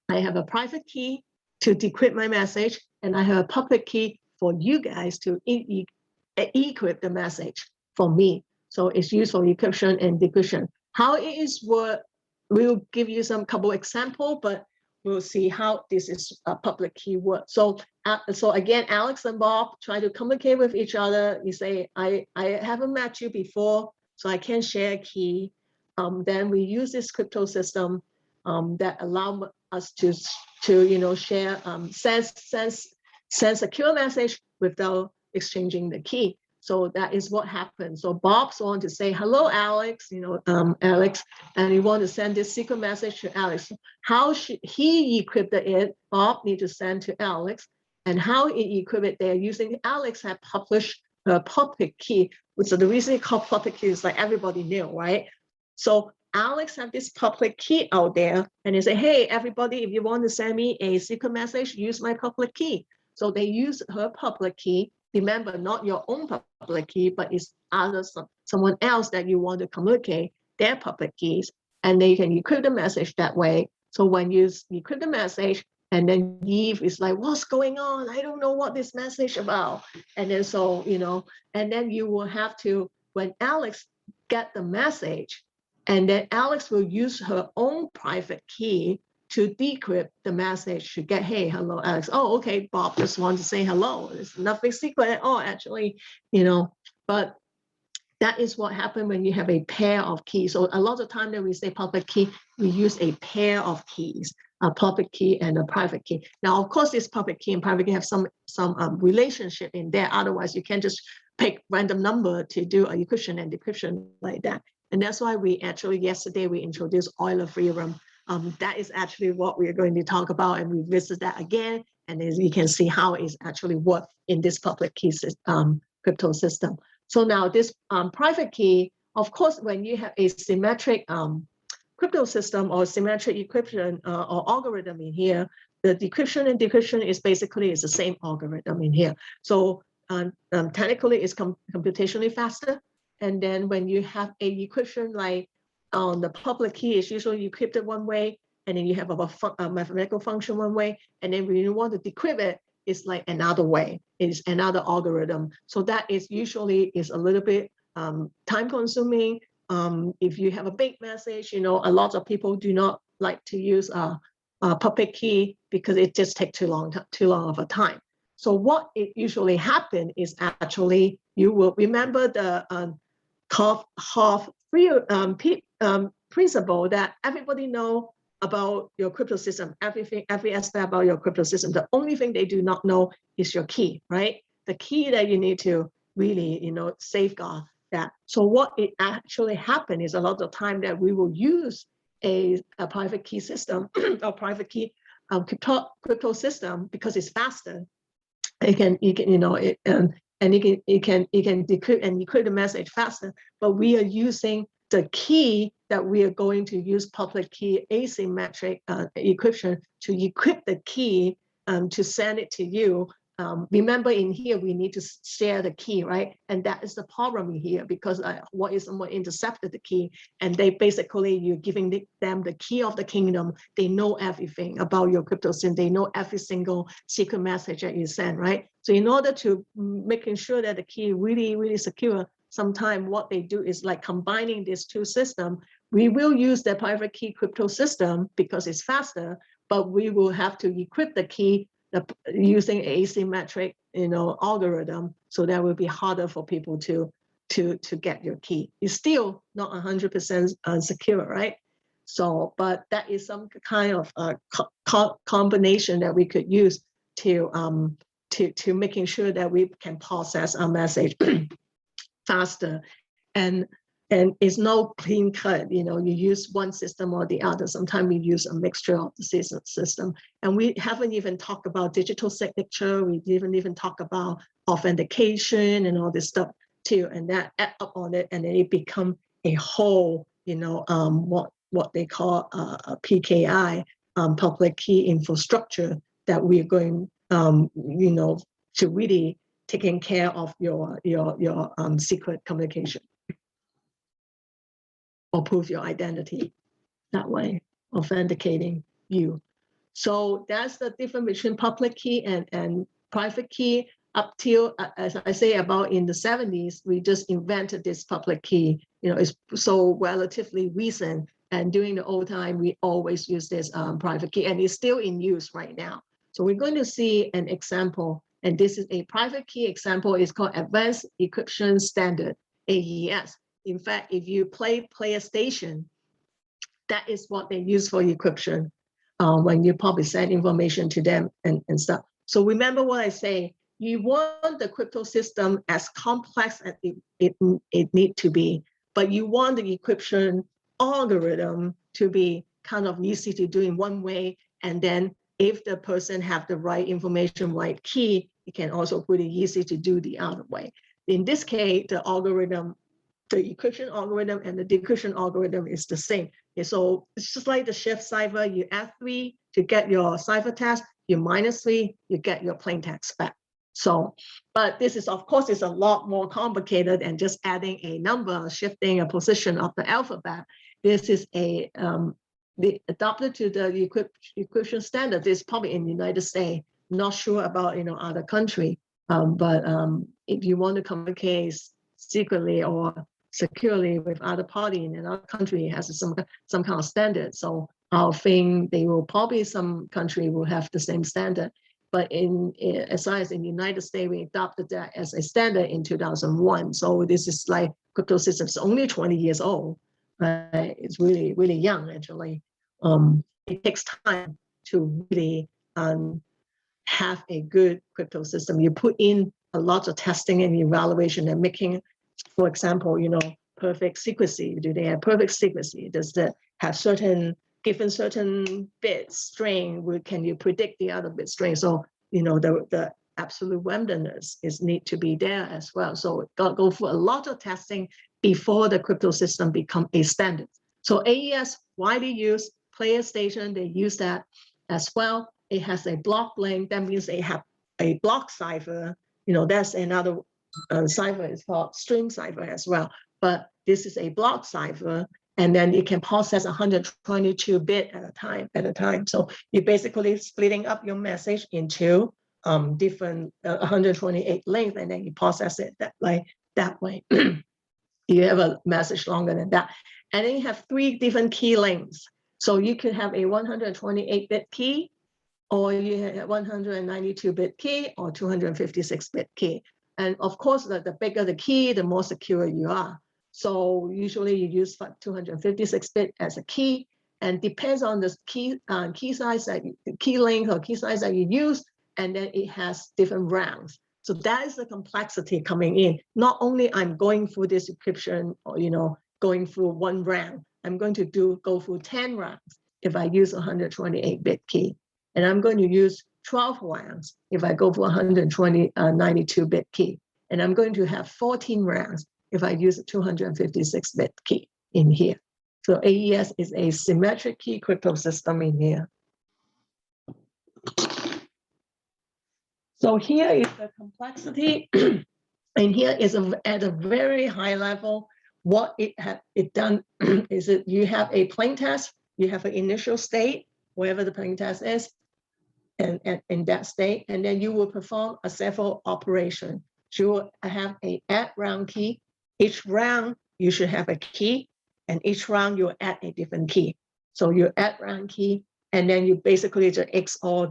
I have a private key to decrypt my message, and I have a public key for you guys to encrypt the message for me. So it's used for encryption and decryption. How it is work, we'll give you some couple example, but we'll see how this is a public key work. So again, Alex and Bob try to communicate with each other. You say, I haven't met you before, so I can't share a key. Then we use this crypto system that allow us to share, send secure message without exchanging the key. So that is what happened. So Bob's want to say, hello, Alex, Alex, and he want to send this secret message to Alex. How should he encrypted it? Bob need to send to Alex. And how he encrypted, they're using Alex had published a public key. So the reason it's called public key is like everybody knew, right? So Alex had this public key out there and he said, hey, everybody, if you want to send me a secret message, use my public key. So they use her public key. Remember, not your own public key, but it's someone else that you want to communicate their public keys, and they can encrypt the message that way. So when you encrypt the message, and then Eve is like, what's going on? I don't know what this message about. And then so, and then you will have to, when Alex get the message, and then Alex will use her own private key to decrypt the message to get, hey, hello, Alex. Oh, okay, Bob just wants to say hello. There's nothing secret at all, actually, but that is what happened when you have a pair of keys. So a lot of time that we say public key, we use a pair of keys, a public key and a private key. Now, of course, this public key and private key have some relationship in there. Otherwise, you can't just pick random number to do a encryption and decryption like that. And that's why we actually, yesterday, we introduced Euler theorem. That is actually what we are going to talk about, and revisit that again. And as you can see how it's actually worked in this public key crypto system. So now this private key, of course, when you have a symmetric crypto system or symmetric encryption or algorithm in here, the decryption and decryption is basically the same algorithm in here. So technically it's computationally faster. And then when you have a decryption, like on the public key is usually encrypted one way, and then you have a mathematical function one way, and then when you want to decrypt it, it's like another way, it's another algorithm. So that is usually is a little bit time consuming. If you have a big message, a lot of people do not like to use a public key because it just takes too long of a time. So what it usually happens is actually you will remember the half principle that everybody know about your crypto system, every aspect about your crypto system. The only thing they do not know is your key, right? The key that you need to really, safeguard that. So what it actually happened is a lot of time that we will use a private key system or private key crypto system because it's faster. It can decrypt and decrypt the message faster. But we are using the key that we are going to use public key asymmetric encryption to encrypt the key to send it to you. Remember in here, we need to share the key, right? And that is the problem here because what if someone intercepted the key and they basically, you're giving them the key of the kingdom. They know everything about your crypto system. They know every single secret message that you send, right? So in order to making sure that the key really, really secure, sometimes what they do is like combining these two systems. We will use the private key crypto system because it's faster, but we will have to encrypt the key using asymmetric, algorithm. So that will be harder for people to get your key. It's still not 100% secure, right? So, but that is some kind of combination that we could use to making sure that we can process our message faster. And it's no clean cut, you use one system or the other. Sometimes we use a mixture of the system. And we haven't even talked about digital signature. We didn't even talk about authentication and all this stuff too. And that add up on it, and then it become a whole, what they call a PKI, public key infrastructure that we're going, to really taking care of your secret communication. Or prove your identity that way, authenticating you. So that's the difference between public key and private key. Up till, as I say, about in the 70s, we just invented this public key. It's so relatively recent. And during the old time, we always use this private key, and it's still in use right now. So we're going to see an example, and this is a private key example. It's called Advanced Encryption Standard, AES. In fact, if you play Station, that is what they use for encryption when you probably send information to them and stuff. So remember what I say, you want the crypto system as complex as it need to be, but you want the encryption algorithm to be kind of easy to do in one way. And then if the person have the right information, right key, it can also pretty easy to do the other way. In this case, the encryption algorithm and the decryption algorithm is the same. Okay, so it's just like the shift cipher. You add 3 to get your ciphertext, you minus 3, you get your plain text back. So, but this is, of course, is a lot more complicated than just adding a number, shifting a position of the alphabet. This is the adopted to the encryption standard. This is probably in the United States. Not sure about other country, but if you want to communicate secretly or securely with other party in another country, has some kind of standard. So I think they will probably, some country will have the same standard. But as far as in the United States, we adopted that as a standard in 2001. So this is like crypto systems only 20 years old, right? It's really, really young actually. It takes time to really have a good crypto system. You put in a lot of testing and evaluation and making, for example, perfect secrecy. Do they have perfect secrecy? Does that have given certain bit string? Can you predict the other bit string? So, the absolute randomness need to be there as well. So go for a lot of testing before the crypto system become a standard. So AES widely used, Station, they use that as well. it has a block length. That means they have a block cipher. That's another cipher. It's called string cipher as well. But this is a block cipher, and then it can process 122 bit at a time. So you're basically splitting up your message into different 128 length, and then you process it that way. You have a message longer than that. And then you have 3 different key lengths. So you could have a 128-bit key, or you have a 192-bit key, or 256-bit key. And of course, the bigger the key, the more secure you are. So usually you use 256-bit as a key, and depends on the key size, key length or key size that you use, and then it has different rounds. So that is the complexity coming in. Not only I'm going through this encryption, or going through 1 round, I'm going to go through 10 rounds if I use 128-bit key, and I'm going to use 12 rounds if I go for 92-bit key, and I'm going to have 14 rounds if I use a 256-bit key in here. So AES is a symmetric key crypto system in here. So here is the complexity, and here is at a very high level. What it done is that you have a plaintext, you have an initial state, wherever the plaintext is, and in that state, and then you will perform a several operation. You will have a add round key. Each round you should have a key, and each round you add a different key. So you add round key, and then you basically just XOR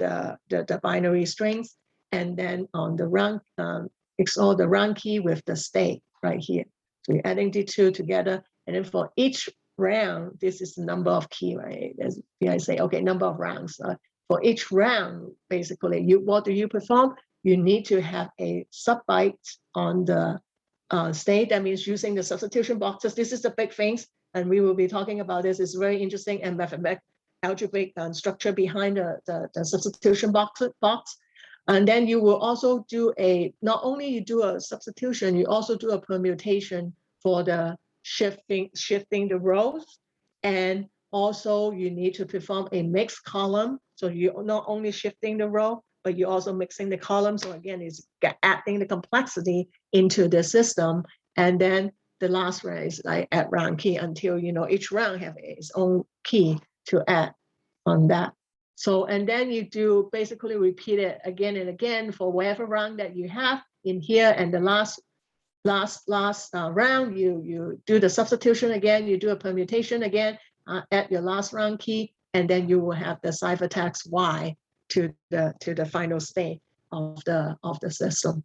the binary strings, and then on the round XOR the round key with the state right here. So you're adding the 2 together, and then for each round, this is the number of key, right? I say, okay, number of rounds. For each round, basically, what do you perform? You need to have a sub-byte on the state. That means using the substitution boxes. This is the big things, and we will be talking about this. It's very interesting and mathematical algebraic structure behind the substitution box. And then you will also do not only you do a substitution, you also do a permutation for the shifting the rows. And also you need to perform a mixed column. So you're not only shifting the row, but you're also mixing the column. So again, it's adding the complexity into the system. And then the last round is like add round key until each round have its own key to add on that. So, and then you do basically repeat it again and again for whatever round that you have in here. And the last round, you do the substitution again, you do a permutation again, at your last round key, and then you will have the ciphertext Y to the final state of the system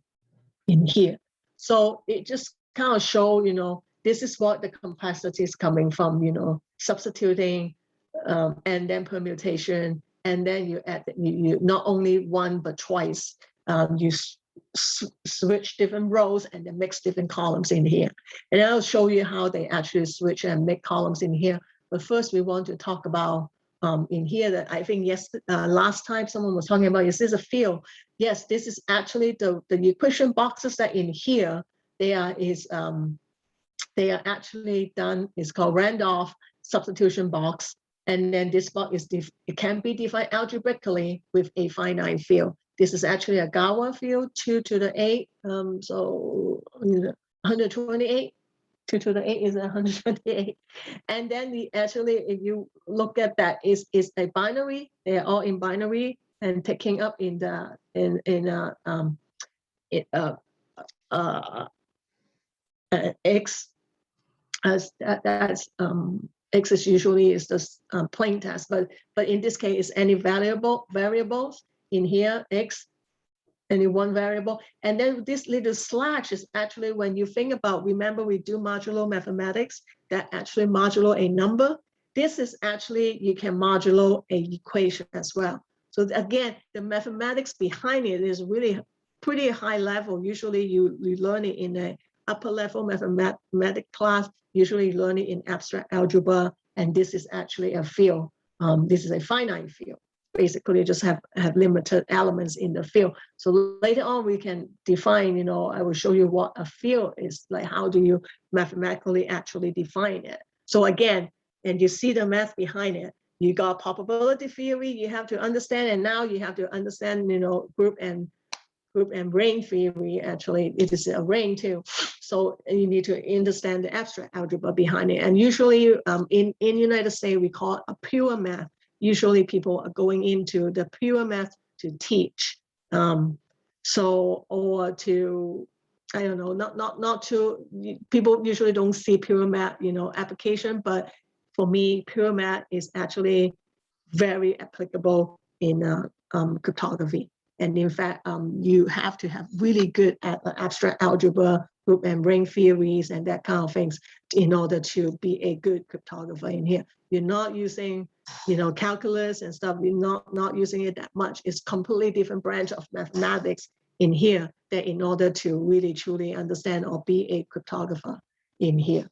in here. So it just kind of show, this is what the complexity is coming from, substituting, and then permutation, and then you add you not only one but twice. You switch different rows and then mix different columns in here. And I'll show you how they actually switch and make columns in here. But first, we want to talk about in here that I think last time someone was talking about, is this a field? Yes, this is actually the equation boxes that in here, they are actually done, it's called Randolph substitution box. And then this box it can be defined algebraically with a finite field. This is actually a Galois field, 2 to the 8. So 128. 2 to the 8 is 128. And then if you look at that, is a binary. They are all in binary and taking up in the X as that's X is usually is the plain text, but in this case, it's any variables in here, X, any one variable. And then this little slash is actually when you think about, remember we do modulo mathematics, that actually modulo a number. This is actually, you can modulo a equation as well. So again, the mathematics behind it is really pretty high level. Usually you learn it in a upper level mathematics class, usually learn it in abstract algebra, and this is actually a field. This is a finite field. Basically just have limited elements in the field. So later on we can define, I will show you what a field is, like how do you mathematically actually define it. So again, and you see the math behind it, you got probability theory, you have to understand, and now you have to understand, group and ring theory. Actually, it is a ring too. So you need to understand the abstract algebra behind it. And usually in United States, we call it a pure math. Usually people are going into the pure math to teach. Or to, I don't know, not to, people usually don't see pure math, application, but for me, pure math is actually very applicable in cryptography. And in fact, you have to have really good at abstract algebra, group and ring theories, and that kind of things in order to be a good cryptographer in here. You're not using, calculus and stuff. You're not using it that much. It's completely different branch of mathematics in here that in order to really truly understand or be a cryptographer in here.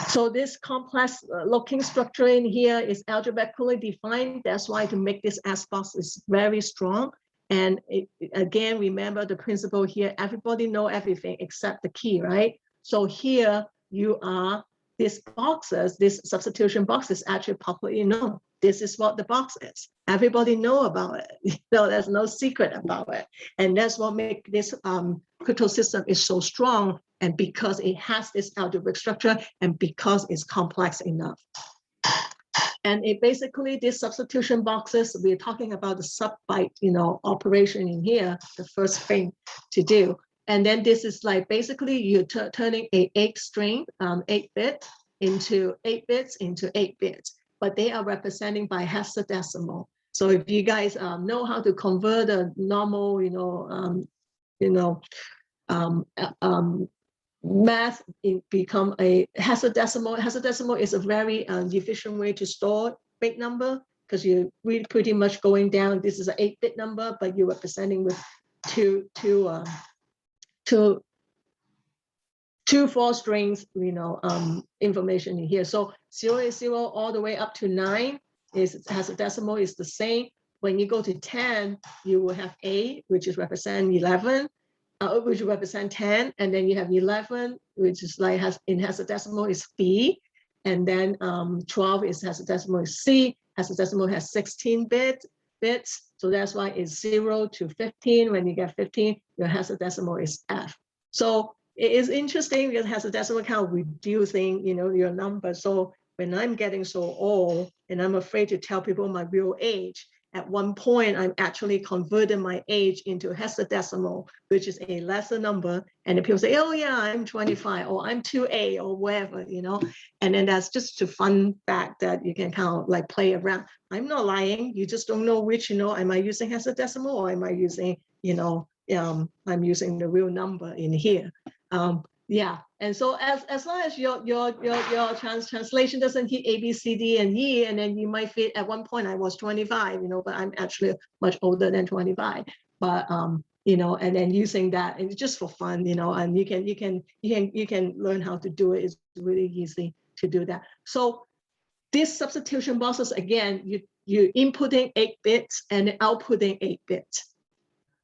So this complex looking structure in here is algebraically defined. That's why to make this S box is very strong. And again, remember the principle here, everybody know everything except the key, right? So here you are, these boxes, this substitution box is actually popularly known. This is what the box is. Everybody know about it. There's no secret about it. And that's what makes this crypto system is so strong, and because it has this algebraic structure and because it's complex enough. And it basically, these substitution boxes, we're talking about the sub-byte, operation in here, the first thing to do. And then this is like, basically you're turning a 8-string, 8-bit into 8 bits into 8 bits, but they are representing by hexadecimal. So if you guys know how to convert a normal, math become a hexadecimal. Hexadecimal is a very efficient way to store big number, because you're really pretty much going down. This is an 8-bit number, but you're representing with two 4 strings, information in here. So 0 is 0 all the way up to 9 hexadecimal is the same. When you go to 10, you will have A, which is represent 11. Which represent 10, and then you have 11, which is like in hexadecimal is B, and then 12 is hexadecimal is C. Hexadecimal has 16 bits, so that's why it's 0 to 15. When you get 15, your hexadecimal is F. So it is interesting because hexadecimal kind of reducing, your number. So when I'm getting so old and I'm afraid to tell people my real age, at one point, I'm actually converting my age into hexadecimal, which is a lesser number. And then people say, oh yeah, I'm 25, or I'm 2A, or whatever, And then that's just a fun fact that you can kind of like play around. I'm not lying. You just don't know which, am I using hexadecimal, or am I using, I'm using the real number in here. Yeah, and so as long as your translation doesn't hit A, B, C, D, and E, and then you might fit at one point I was 25, but I'm actually much older than 25. But and then using that, and it's just for fun, and you can learn how to do it. It's really easy to do that. So this substitution boxes, again, you inputting 8 bits and outputting 8 bits.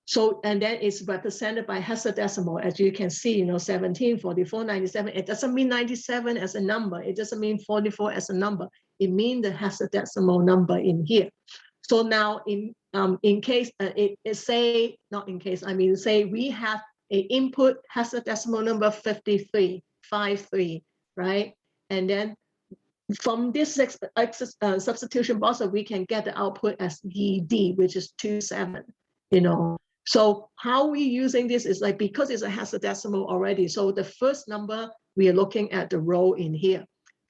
So, and then it's represented by hexadecimal, as you can see, 17, 44, 97. It doesn't mean 97 as a number. It doesn't mean 44 as a number. It means the hexadecimal number in here. So now in case, say we have a input hexadecimal number 53, 53, right? And then from this substitution box, we can get the output as ED, which is 27, So how we using this is like, because it's a hexadecimal already. So the first number, we are looking at the row in here,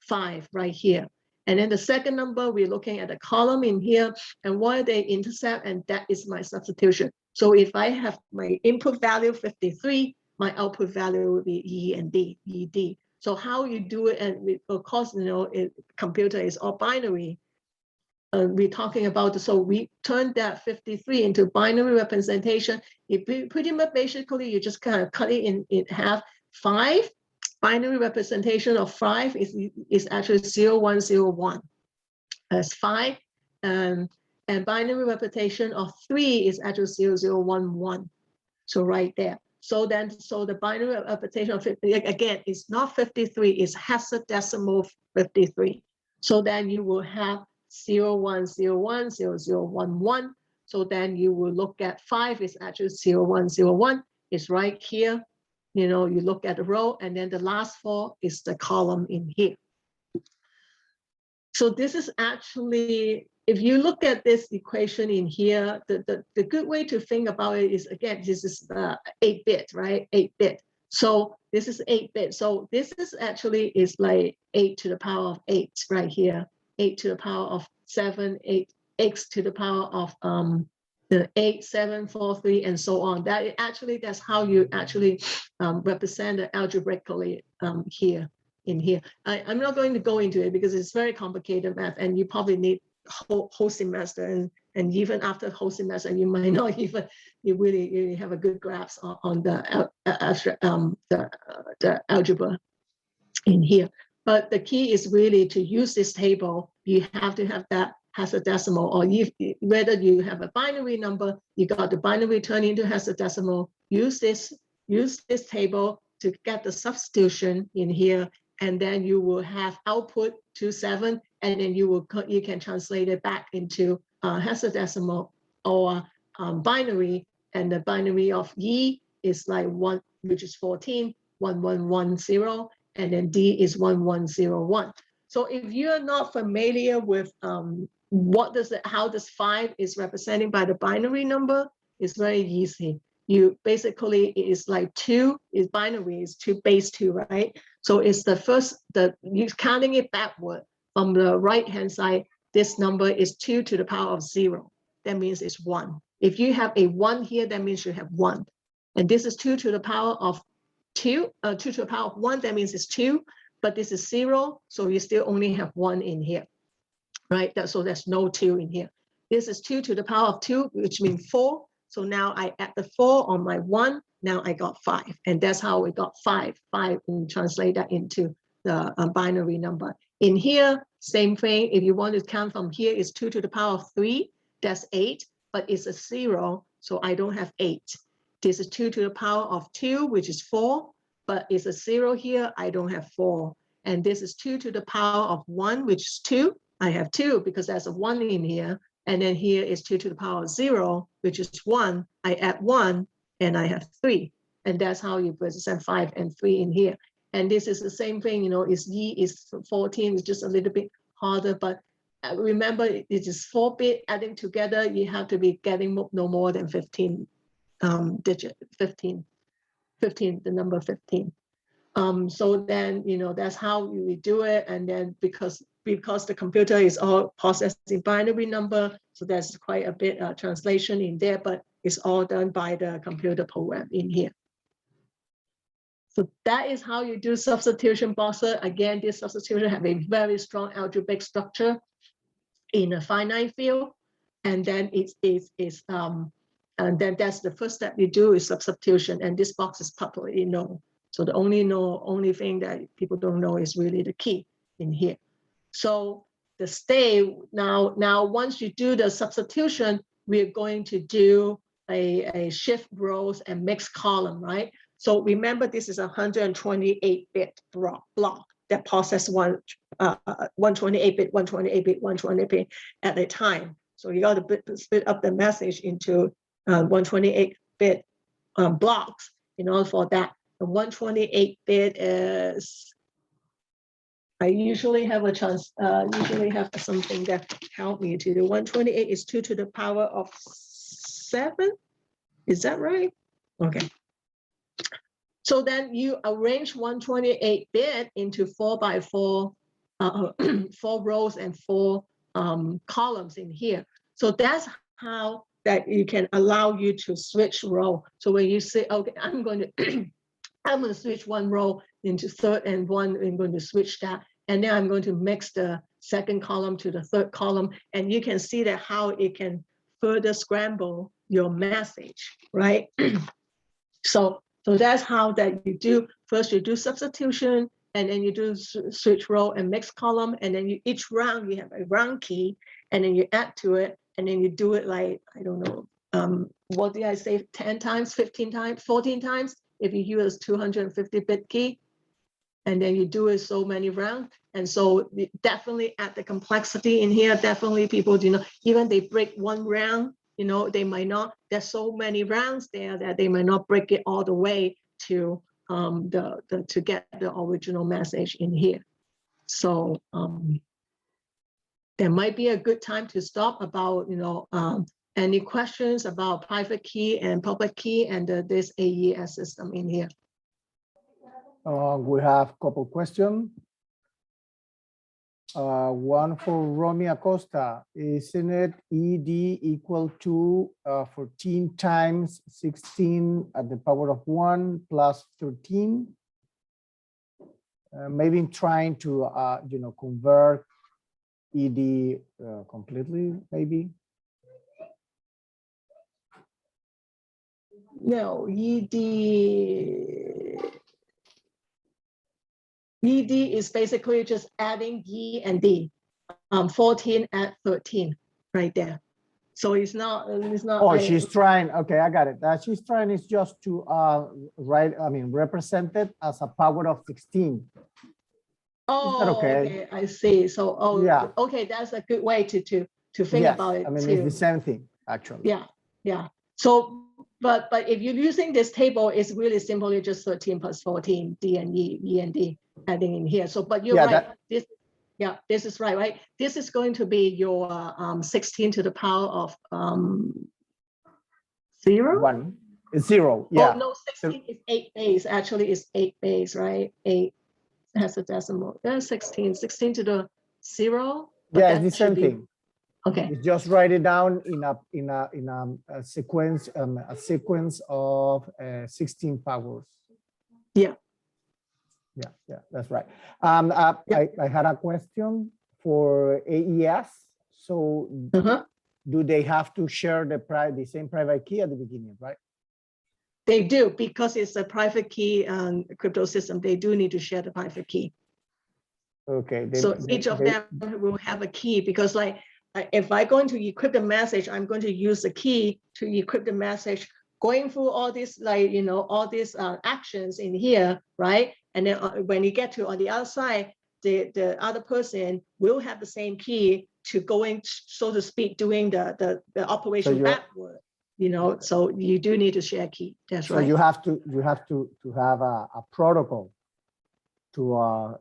5 right here. And then the second number, we're looking at the column in here, and what they intercept, and that is my substitution. So if I have my input value 53, my output value will be E and D, ED. So how you do it, and of course, computer is all binary. We're talking about, so we turn that 53 into binary representation. It pretty much basically, you just kind of cut it in half. 5, binary representation of 5 is actually 0101 as 5. And binary representation of 3 is actually 0011. So right there. So the binary representation of 50, again, it's not 53, it's hexadecimal 53. So then you will have 0101 0011. So then you will look at 5 is actually 0101. It's right here. You know, you look at the row, and then the last 4 is the column in here. So this is actually, if you look at this equation in here, the good way to think about it is, again, this is 8-bit, right? 8-bit. So this is 8-bit. So this is actually is like 8 to the power of 8 right here. 8 to the power of 7, 8, x to the power of the 8, 7, 4, 3, and so on. That actually, that's how you actually represent it algebraically here. In here, I'm not going to go into it because it's very complicated math, and you probably need whole semester, and even after the whole semester, you might not even you really have a good grasp on the algebra in here. But the key is really to use this table. You have to have that hexadecimal, or whether you have a binary number, you got the binary turned into hexadecimal. Use this table to get the substitution in here. And then you will have output 27, and then you can translate it back into hexadecimal or binary, and the binary of E is like 1, which is 14, 1110, and then D is 1101. So if you're not familiar with how this 5 is represented by the binary number, it's very easy. You basically, it is like 2 is binary, is 2 base 2, right? So it's the first, you're counting it backward from the right-hand side. This number is 2 to the power of 0. That means it's 1. If you have a 1 here, that means you have 1. And this is 2 to the power of 2, 2 to the power of 1, that means it's 2. But this is 0, so you still only have 1 in here, right? So there's no 2 in here. This is 2 to the power of 2, which means 4. So now I add the 4 on my 1. Now I got 5, and that's how we got 5. 5, and translate that into the binary number. In here, same thing. If you want to count from here, it's 2 to the power of 3. That's 8, but it's a 0, so I don't have 8. This is 2 to the power of 2, which is 4, but it's a 0 here. I don't have 4. And this is 2 to the power of 1, which is 2. I have 2 because there's a 1 in here. And then here is 2 to the power of 0, which is 1. I add 1, and I have 3. And that's how you represent 5 and 3 in here. And this is the same thing, you know, is E is 14, it's just a little bit harder. But remember, it is 4-bit adding together. You have to be getting no more than 15 digit, 15, the number 15. So then, you know, that's how we do it. And then because the computer is all processing binary number, so there's quite a bit of translation in there, but it's all done by the computer program in here. So that is how you do substitution boxer. Again, this substitution have a very strong algebraic structure in a finite field. And then and then that's the first step you do is substitution. And this box is publicly known. So the only thing that people don't know is really the key in here. So the stay, now once you do the substitution, we're going to do a shift rows and mix column, right? So remember, this is a 128-bit block that process 128-bit, 128-bit, 128-bit at a time. So you got to split up the message into 128-bit blocks in order for that. The 128-bit is, I usually have something that help me to do. 128 is 2 to the power of 7. Is that right? Okay. So then you arrange 128-bit into 4x4, 4 rows and 4 columns in here. So that's how that you can allow you to switch row. So when you say, okay, I'm going to switch one row into third and one, I'm going to switch that. And then I'm going to mix the second column to the third column. And you can see that how it can further scramble your message, right? So that's how that you do. First, you do substitution, and then you do switch row and mix column. And then each round, you have a round key, and then you add to it. And then you do it like, I don't know, what did I say, 10 times, 15 times, 14 times? If you use 250-bit key, and then you do it so many rounds, And so definitely at the complexity in here, definitely people, even they break one round, they might not, there's so many rounds there that they might not break it all the way to to get the original message in here. So there might be a good time to stop about, any questions about private key and public key and this AES system in here. We have a couple questions. One for Romy Acosta. Isn't it ED equal to 14 times 16 at the power of 1 plus 13? Maybe trying to, convert ED completely, maybe. No, ED is basically just adding E and D, 14 at 13 right there. So it's not. Oh, she's trying. Okay, I got it. She's trying is just to represent it as a power of 16. Oh, okay, I see. So, yeah, okay, that's a good way to think about it. It's the same thing actually. Yeah. So, but if you're using this table, it's really simply just 13 plus 14, D and E and D adding in here. So, but you're right. This is right? This is going to be your 16 to the power of 0. 1. It's 0. Yeah. Oh no, 16 is 8 base. Actually, it's 8 base, right? 8 has a decimal. There's 16 to the 0. Yeah, it's the same thing. Okay. You just write it down in a sequence, of 16 powers. Yeah, that's right. I had a question for AES. So do they have to share the same private key at the beginning, right? They do, because it's a private key crypto system. They do need to share the private key. Okay. So each of them will have a key, because like, if I'm going to encrypt the message, I'm going to use the key to encrypt the message, going through all these, all these actions in here, right? And then when you get to on the other side, the other person will have the same key to going, so to speak, doing the operation backward. So you do need to share key. That's right. So you have to have a protocol to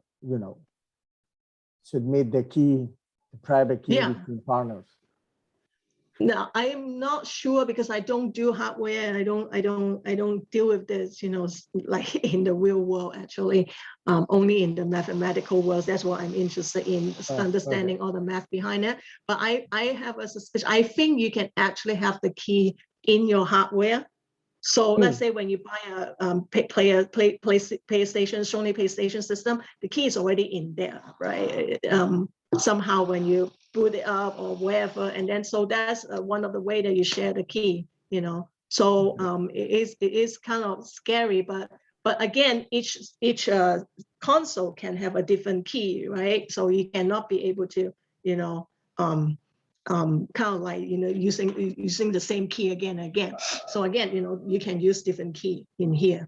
submit the key. The private key between partners. Now, I'm not sure, because I don't do hardware and I don't deal with this, like in the real world, actually, only in the mathematical world. That's what I'm interested in, understanding all the math behind it. But I have a suspicion. I think you can actually have the key in your hardware. So let's say when you buy a PlayStation, Sony PlayStation system, the key is already in there, right? Somehow when you boot it up or wherever, and then so that's one of the way that you share the key, So it is kind of scary, but again, each console can have a different key, right? So you cannot be able to, kind of like, using the same key again and again. So again, you can use different key in here.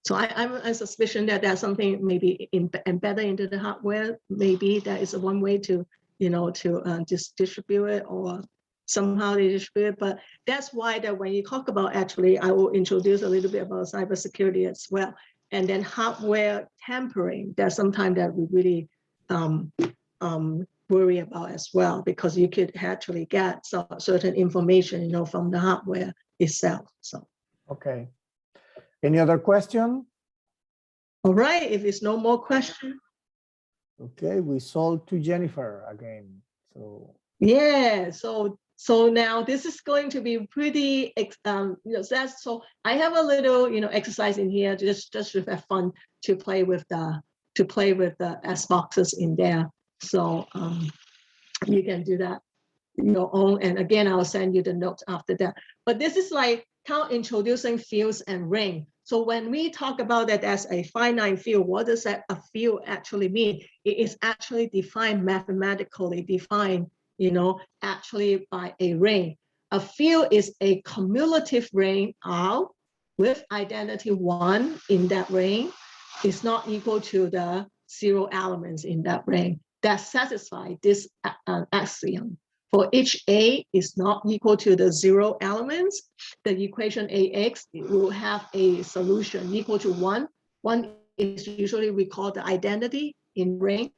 So I'm a suspicion that there's something maybe embedded into the hardware. Maybe that is one way to, distribute it, or somehow they distribute it. But that's why that when you talk about, actually, I will introduce a little bit about cybersecurity as well. And then hardware tampering, that's sometimes that we really worry about as well, because you could actually get certain information, from the hardware itself. So. Okay. Any other question? All right, if there's no more question. Okay, we sold to Jennifer again. So yeah, so now this is going to be pretty so I have a little exercise in here just to have fun, to play with the S boxes in there. So you can do that your own, and again I'll send you the notes after that. But this is like kind of introducing fields and ring. So when we talk about that as a finite field, what does a field actually mean? It is actually defined, mathematically defined, actually by a ring. A field is a cumulative ring R with identity 1 in that ring. It's not equal to the zero elements in that ring that satisfy this axiom. For each A is not equal to the 0 elements, the equation AX will have a solution equal to 1. 1 is usually we call the identity in ring,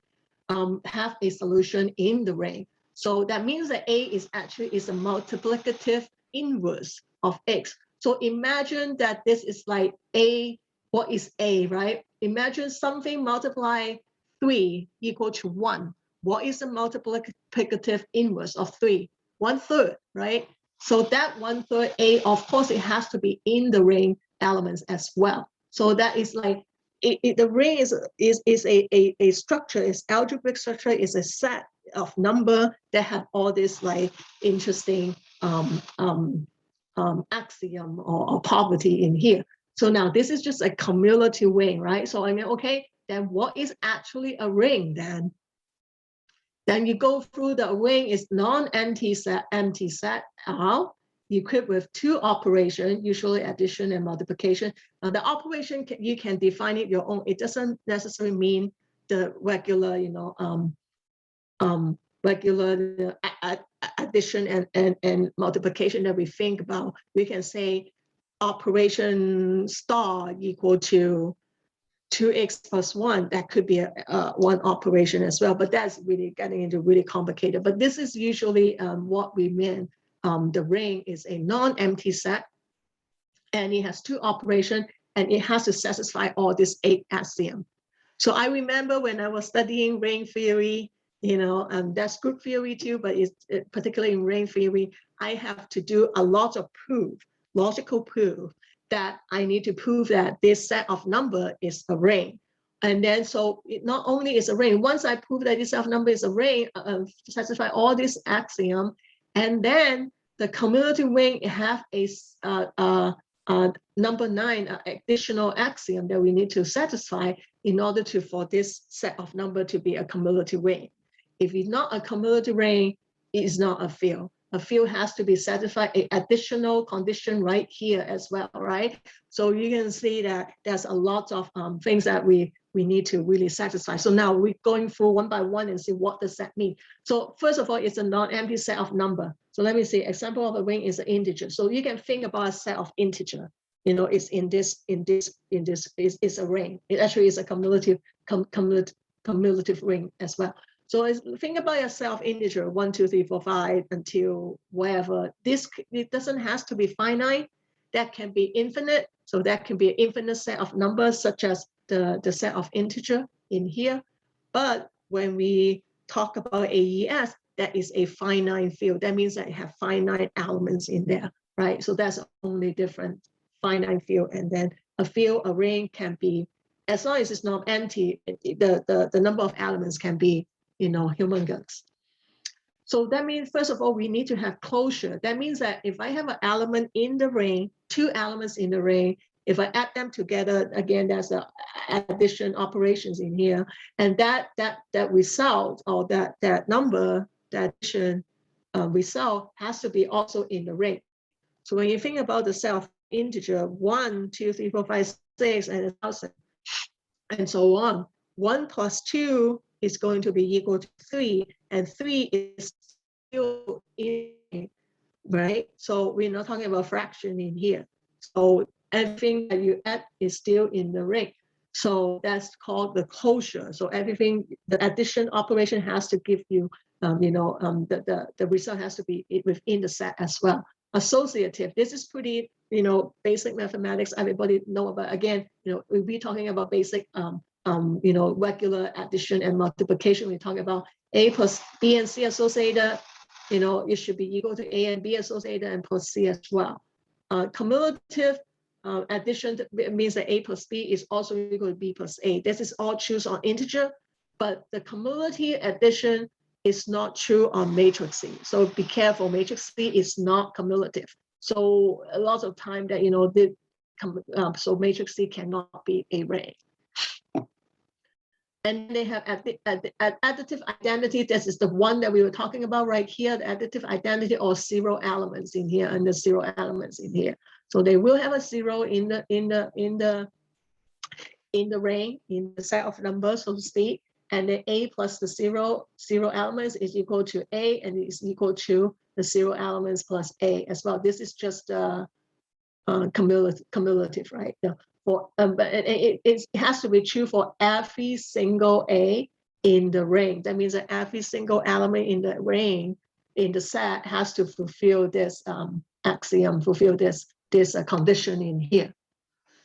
have a solution in the ring. So that means that A is actually a multiplicative inverse of X. So imagine that this is like A, what is A, right? Imagine something multiply 3 equal to 1. What is the multiplicative inverse of 3? 1/3, right? So that 1/3 A, of course, it has to be in the ring elements as well. So that is like, the ring is a structure, is algebraic structure, is a set of number that have all this like interesting axiom or property in here. So now this is just a cumulative ring, right? So I mean, okay, then what is actually a ring then? Then you go through the ring is non-empty set R, equipped with 2 operations, usually addition and multiplication. The operation, you can define it your own. It doesn't necessarily mean the regular, regular addition and multiplication that we think about. We can say operation star equal to 2x plus 1, that could be one operation as well, but that's really getting into really complicated. But this is usually what we mean. The ring is a non-empty set, and it has 2 operations, and it has to satisfy all these 8 axioms. So I remember when I was studying ring theory, that's group theory too, but it's particularly in ring theory, I have to do a lot of proof, logical proof, that I need to prove that this set of number is a ring. And then, so it not only is a ring, once I prove that this set of number is a ring, satisfy all these axioms, and then the cumulative ring have a number 9 additional axiom that we need to satisfy in order for this set of number to be a cumulative ring. If it's not a cumulative ring, it is not a field. A field has to be satisfied an additional condition right here as well, right? So you can see that there's a lot of things that we need to really satisfy. So now we're going through one by one and see what does that mean. So first of all, it's a non-empty set of number. So let me see, example of a ring is an integer. So you can think about a set of integer. It's it's a ring. It actually is a cumulative ring as well. So think about yourself integer 1, 2, 3, 4, 5 until wherever. It doesn't have to be finite. That can be infinite. So that can be an infinite set of numbers, such as the set of integer in here. But when we talk about AES, that is a finite field. That means that it have finite elements in there, right? So that's only different, finite field. And then a field, a ring can be, as long as it's not empty, the number of elements can be humongous. So that means, first of all, we need to have closure. That means that if I have an element in the ring, 2 elements in the ring, if I add them together, again, there's a addition operations in here, and that result, or that number, that addition result has to be also in the ring. So when you think about the set of integer 1, 2, 3, 4, 5, 6, and 1,000, and so on, 1 plus 2 is going to be equal to 3, and 3 is still in, right? So we're not talking about fraction in here. So everything that you add is still in the ring. So that's called the closure. So everything, the addition operation has to give you, the result has to be within the set as well. Associative, this is pretty, basic mathematics. Everybody know about. Again, we'll be talking about basic regular addition and multiplication. We're talking about A plus B and C associated, it should be equal to A and B associated and plus C as well. Cumulative addition means that A plus B is also equal to B plus A. This is all true on integer, but the cumulative addition is not true on matrix C. So be careful, matrix C is not cumulative. So a lot of time that, so matrix C cannot be a ring. And they have additive identity. This is the one that we were talking about right here, the additive identity, or 0 elements in here, and the 0 elements in here. So they will have a 0 in the in the ring, in the set of numbers, so to speak, and then A plus the zero elements is equal to A, and is equal to the 0 elements plus A as well. This is just cumulative, right? But it has to be true for every single A in the ring. That means that every single element in the ring, in the set, has to fulfill this axiom, fulfill this condition in here.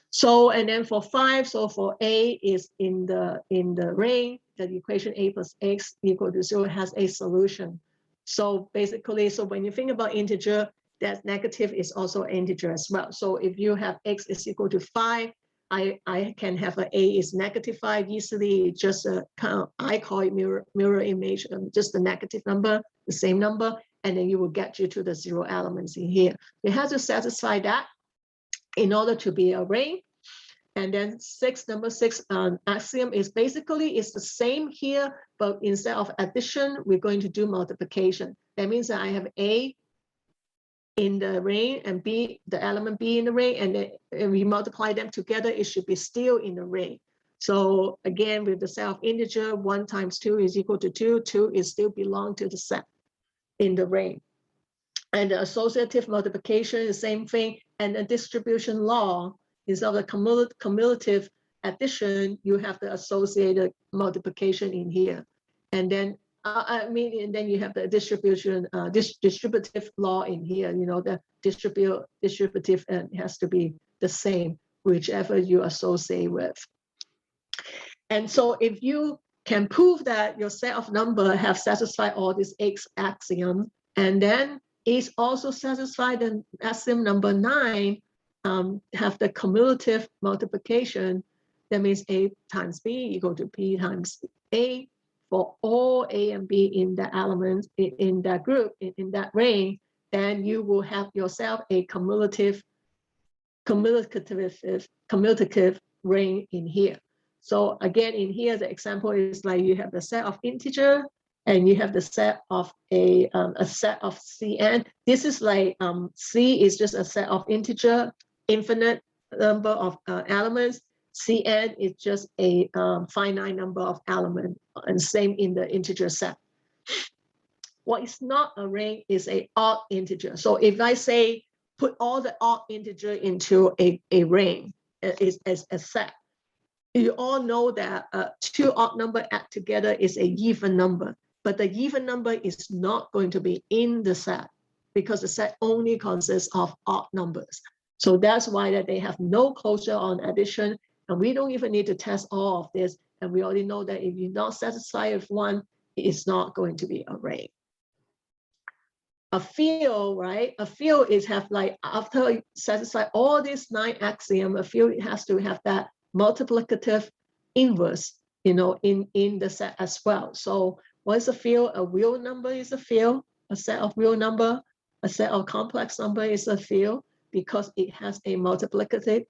So, and then for 5, so for A is in the ring, the equation A plus X equal to 0 has a solution. So basically, so when you think about integer, that negative is also integer as well. So if you have X is equal to 5, I can have a is negative 5 easily. Just a kind of, I call it mirror image, just the negative number, the same number, and then you will get you to the 0 elements in here. You have to satisfy that in order to be a ring. And then number 6 axiom is basically it's the same here, but instead of addition, we're going to do multiplication. That means that I have A in the ring and B, the element B in the ring, and then we multiply them together, it should be still in the ring. So again, with the set of integer, 1 times 2 is equal to 2. 2 is still belong to the set in the ring. And the associative multiplication is the same thing. And the distribution law, instead of the cumulative addition, you have the associated multiplication in here. And then, and then you have the distribution, distributive law in here. You know, the distributive has to be the same, whichever you associate with. And so if you can prove that your set of number have satisfied all these X axiom, and then is also satisfied the axiom number 9, have the cumulative multiplication. That means A times B equal to P times A for all A and B in the elements in that group, in that ring. Then you will have yourself a cumulative ring in here. So again, in here, the example is like you have the set of integer, and you have the set of a set of Cn. This is like C is just a set of integer, infinite number of elements. Cn is just a finite number of elements, and same in the integer set. What is not a ring is a odd integer. So if I say put all the odd integer into a ring as a set, you all know that 2 odd number add together is a even number. But the even number is not going to be in the set because the set only consists of odd numbers. So that's why that they have no closure on addition, and we don't even need to test all of this. And we already know that if you're not satisfied with one, it's not going to be a ring. A field, right? A field is have like, after you satisfy all these 9 axioms, a field has to have that multiplicative inverse, you know, in the set as well. So what is a field? A real number is a field. A set of real number, a set of complex number is a field because it has a multiplicative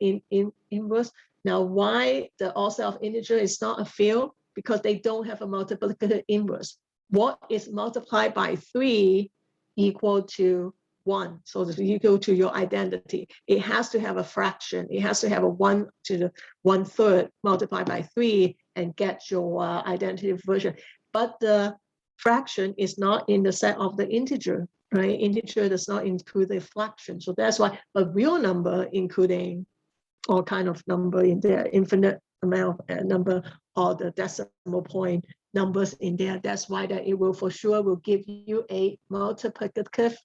inverse. Now, why the all set of integer is not a field? Because they don't have a multiplicative inverse. What is multiplied by 3 equal to 1? So it's equal to your identity. It has to have a fraction. It has to have a 1 to the 1/3 multiplied by 3 and get your identity version. But the fraction is not in the set of the integer, right? Integer does not include the fraction. So that's why a real number, including all kind of number in there, infinite amount of number, or the decimal point numbers in there. That's why that it will for sure will give you a multiplicative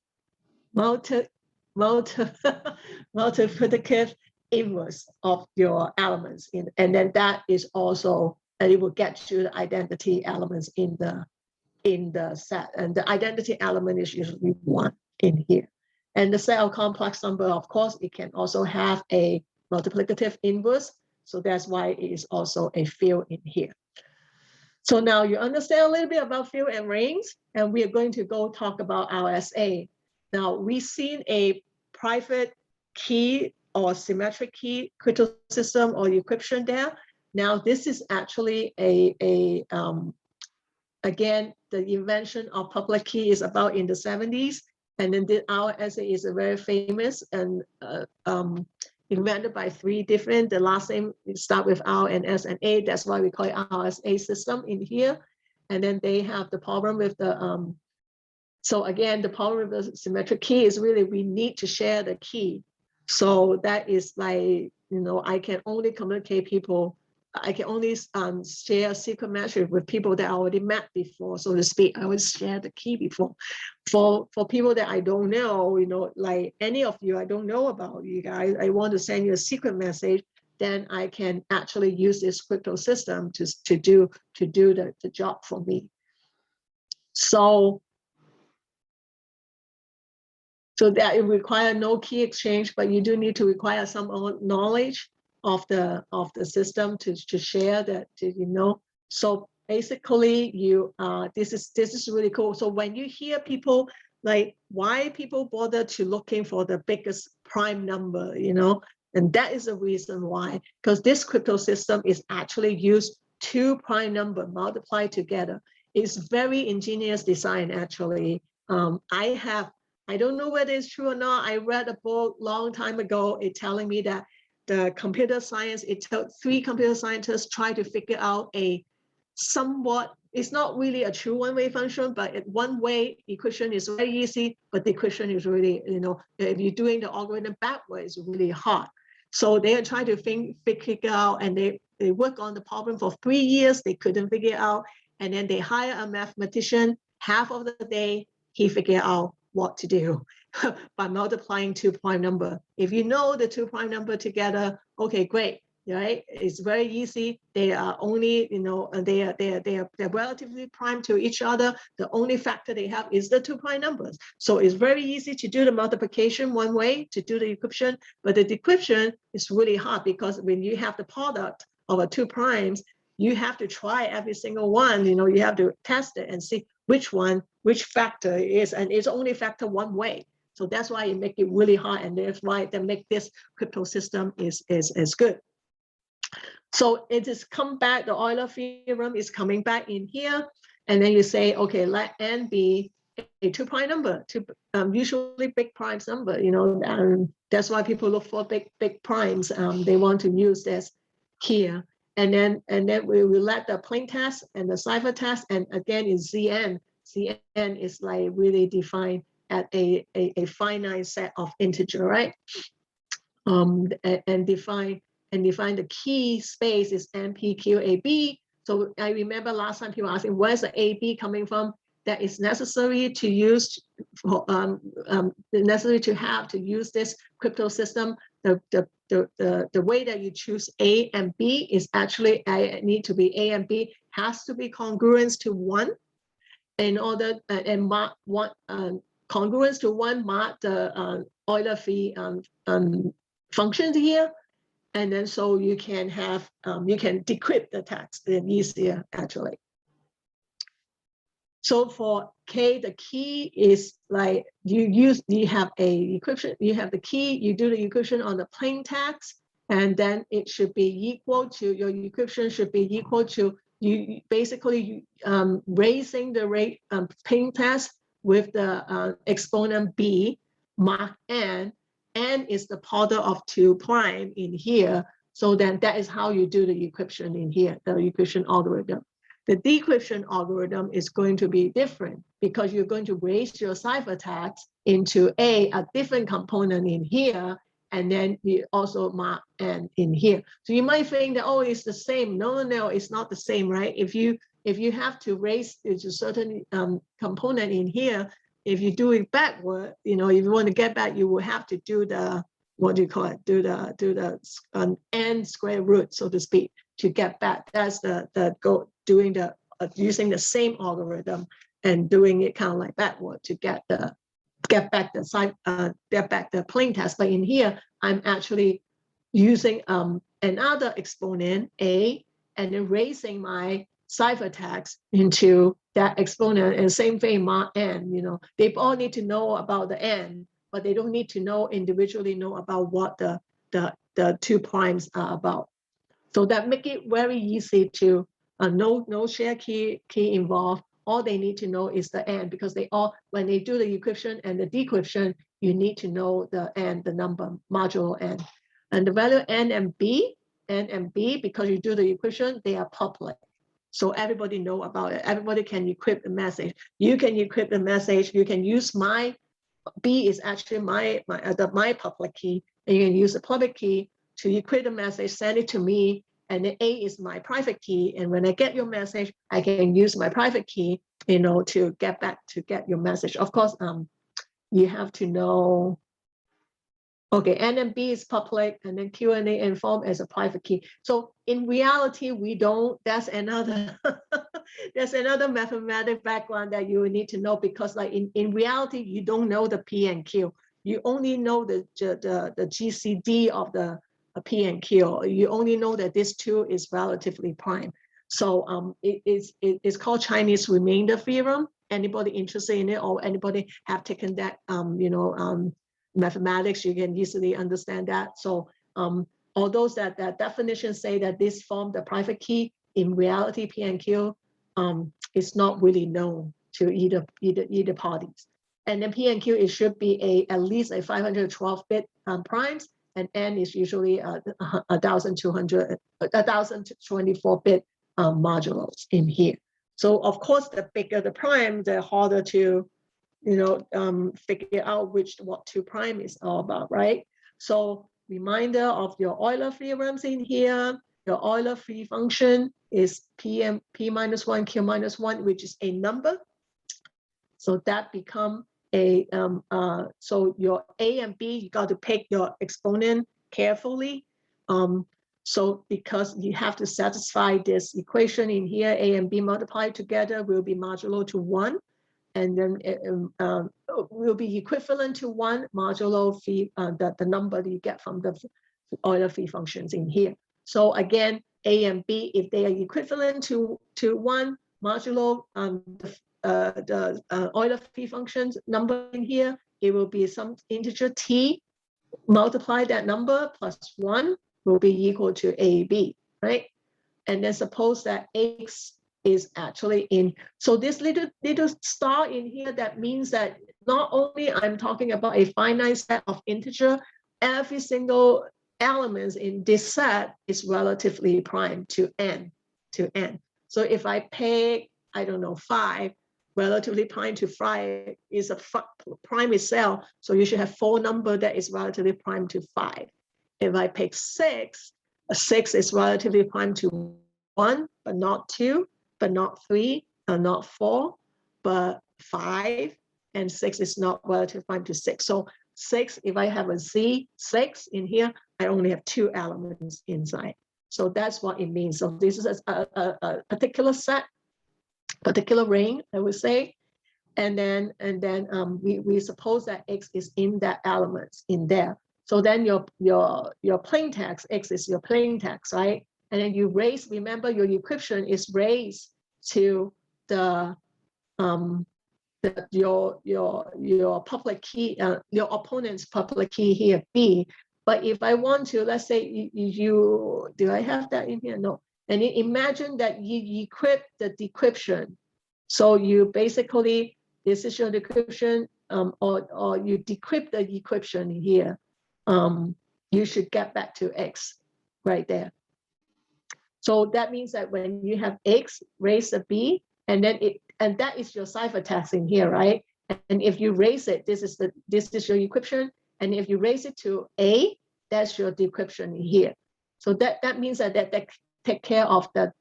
inverse of your elements in, and then that is also, and it will get you the identity elements in the set, and the identity element is usually 1 in here. And the set of complex number, of course, it can also have a multiplicative inverse, so that's why it is also a field in here. So now you understand a little bit about field and rings, and we are going to go talk about RSA. Now we've seen a private key or symmetric key crypto system or encryption there. Now this is actually again, the invention of public key is about in the 70s, and then our RSA is a very famous and invented by 3 different, the last name start with R and S and A. That's why we call it RSA system in here. And then they have the problem with the, so again, the problem with the symmetric key is really we need to share the key. So that is like, I can only communicate people, I can only share secret message with people that I already met before, so to speak. I would share the key before. For people that I don't know, like any of you, I don't know about you guys, I want to send you a secret message, then I can actually use this crypto system to do the job for me. So that it requires no key exchange, but you do need to require some knowledge of the system to share that, So basically, this is really cool. So when you hear people like why people bother to looking for the biggest prime number, and that is the reason why, because this crypto system is actually used 2 prime number multiplied together. It's very ingenious design, actually. I don't know whether it's true or not. I read a book long time ago, it telling me that the computer science, it took 3 computer scientists try to figure out a somewhat, it's not really a true one-way function, but one-way equation is very easy, but the equation is really, if you're doing the algorithm backwards, it's really hard. So they are trying to figure out, and they work on the problem for 3 years, they couldn't figure it out. And then they hire a mathematician, half of the day, he figured out what to do by multiplying 2 prime number. If you know the 2 prime number together, okay, great, right? It's very easy. They are only, they're relatively prime to each other. The only factor they have is the 2 prime numbers. So it's very easy to do the multiplication one way, to do the decryption, but the decryption is really hard, because when you have the product of a 2 primes, you have to try every single one, you have to test it and see which factor is, and it's only factor one way. So that's why it make it really hard, and that's why they make this crypto system is good. So it is come back, the Euler theorem is coming back in here, and then you say, okay, let n be a 2 prime number, usually big primes number, and that's why people look for big primes. They want to use this here. And then we will let the plain text and the cipher text, and again is Zn. Zn is like really defined at a finite set of integer, right? And define the key space is NPQAB. So I remember last time people asking, where's the AB coming from? That is necessary to use for necessary to have to use this crypto system. The way that you choose A and B is actually need to be A and B has to be congruent to 1 in order and mark one congruence to 1, mark the Euler phi functions here, and then so you can have you can decrypt the text easier, actually. So for K, the key is like you have a decryption, you have the key, you do the decryption on the plain text, and then it should be equal to, your decryption should be equal to, you basically raising the rate plain text with the exponent B, mark N. N is the product of 2 prime in here. So then that is how you do the decryption in here, the decryption algorithm. The decryption algorithm is going to be different, because you're going to raise your ciphertext into a different component in here, and then you also mark N in here. So you might think that, oh, it's the same. No, it's not the same, right? If you have to raise a certain component in here, if you do it backward, if you want to get back, you will have to do the, what do you call it? Do the N square root, so to speak, to get back. That's the goal, doing the using the same algorithm and doing it kind of like backward to get back the plain text. But in here, I'm actually using another exponent A, and then raising my ciphertext into that exponent, and same thing, mark N. They all need to know about the N, but they don't need to individually know about what the 2 primes are about. So that make it very easy to no shared key involved. All they need to know is the N, because when they do the encryption and the decryption, you need to know the N, the number, modulo N. And the value N and B, because you do the equation, they are public. So everybody know about it. Everybody can encrypt the message. You can encrypt the message. You can use my, B is actually my public key, and you can use the public key to encrypt the message, send it to me, and then A is my private key. And when I get your message, I can use my private key, to get your message. Of course, you have to know. Okay, N and B is public, and then Q and A and form as a private key. So in reality, we don't. That's another that's another mathematical background that you will need to know, because like in reality, you don't know the P and Q. You only know the GCD of the P and Q. You only know that this two is relatively prime. So it's called Chinese remainder theorem. Anybody interested in it, or anybody have taken that mathematics, you can easily understand that. So although that definitions say that this form the private key, in reality P and Q is not really known to either parties. And then P and Q, it should be at least a 512-bit primes, and N is usually 1,224-bit modulos in here. So of course, the bigger the prime, the harder to figure out what 2' is all about, right? So reminder of your Euler theorems in here. Your Euler free function is P minus 1, Q minus 1, which is a number. So that become so your A and B, you got to pick your exponent carefully. So because you have to satisfy this equation in here, A and B multiplied together will be modulo to 1. And then it will be equivalent to 1 modulo phi, the number that you get from the Euler phi functions in here. So again, A and B, if they are equivalent to 1 modulo the Euler phi functions number in here, it will be some integer t, multiply that number plus 1 will be equal to AB, right? And then suppose that X is actually in, so this little star in here, that means that not only I'm talking about a finite set of integer, every single element in this set is relatively prime to n. So if I pick, I don't know, 5, relatively prime to 5 is a prime itself, so you should have 4 number that is relatively prime to 5. If I pick 6, 6 is relatively prime to 1, but not 2, but not 3, not 4, but 5, and 6 is not relative prime to 6. So 6, if I have a Z6 in here, I only have 2 elements inside. So that's what it means. So this is a particular set, particular ring, I would say. And then we suppose that X is in that elements in there. So then your plain text, X is your plain text, right? And then you raise, remember your encryption is raised to your public key, your opponent's public key here, B. But if I want to, let's say do I have that in here? No. And imagine that you encrypt the decryption. So you basically, this is your decryption, or you decrypt the decryption here. You should get back to X right there. So that means that when you have X, raise a B, and then that is your ciphertext in here, right? And if you raise it, this is your encryption, and if you raise it to A, that's your decryption in here. So that means that take care of the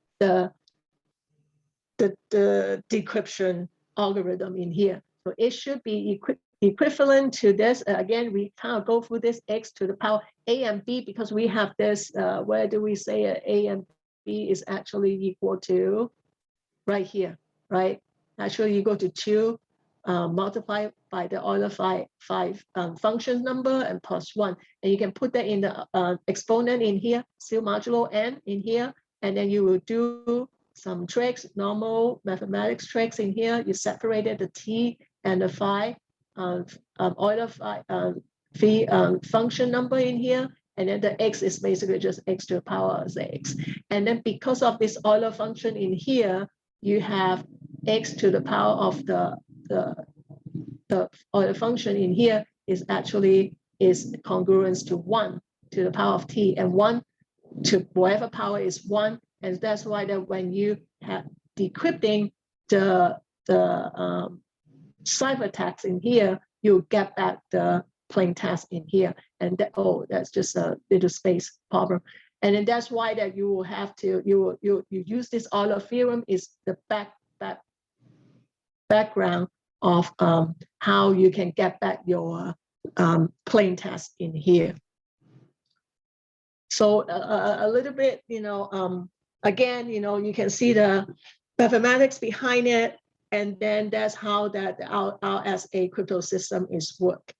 decryption algorithm in here. So it should be equivalent to this. Again, we kind of go through this X to the power A and B, because we have this, where do we say A and B is actually equal to? Right here, right? Actually, you go to 2, multiply by the Euler phi function number and plus 1. And you can put that in the exponent in here, still modulo n in here, and then you will do some tricks, normal mathematics tricks in here. You separated the t and the phi, Euler phi function number in here, and then the x is basically just x to the power of x. And then because of this Euler function in here, you have x to the power of the Euler function in here is congruence to 1. to the power of t, and 1 to whatever power is 1. And that's why that when you have decrypting the ciphertext in here, you get back the plain text in here. And that, oh, that's just a little space problem. And then that's why that you will have to, you use this Euler theorem is the background of how you can get back your plain text in here. So a little bit, again, you can see the mathematics behind it, and then that's how that our RSA crypto system is work.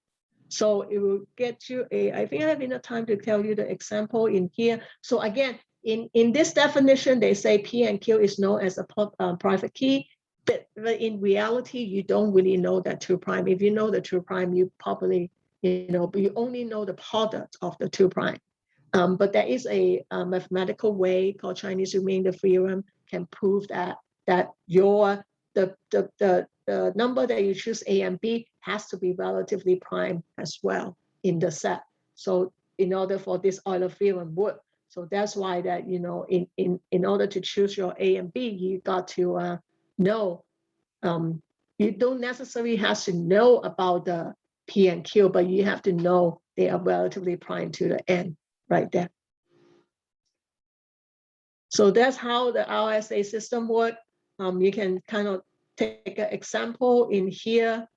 So it will get you I think I have enough time to tell you the example in here. So again, in this definition, they say P and Q is known as a private key, but in reality, you don't really know that 2 prime. If you know the 2 prime, you probably, but you only know the product of the 2 prime. But there is a mathematical way called Chinese remainder theorem can prove that the number that you choose A and B has to be relatively prime as well in the set. So in order for this Euler theorem work, so that's why that in order to choose your A and B, you got to know. You don't necessarily have to know about the P and Q, but you have to know they are relatively prime to the N right there. So that's how the RSA system works. You can kind of take an example in here.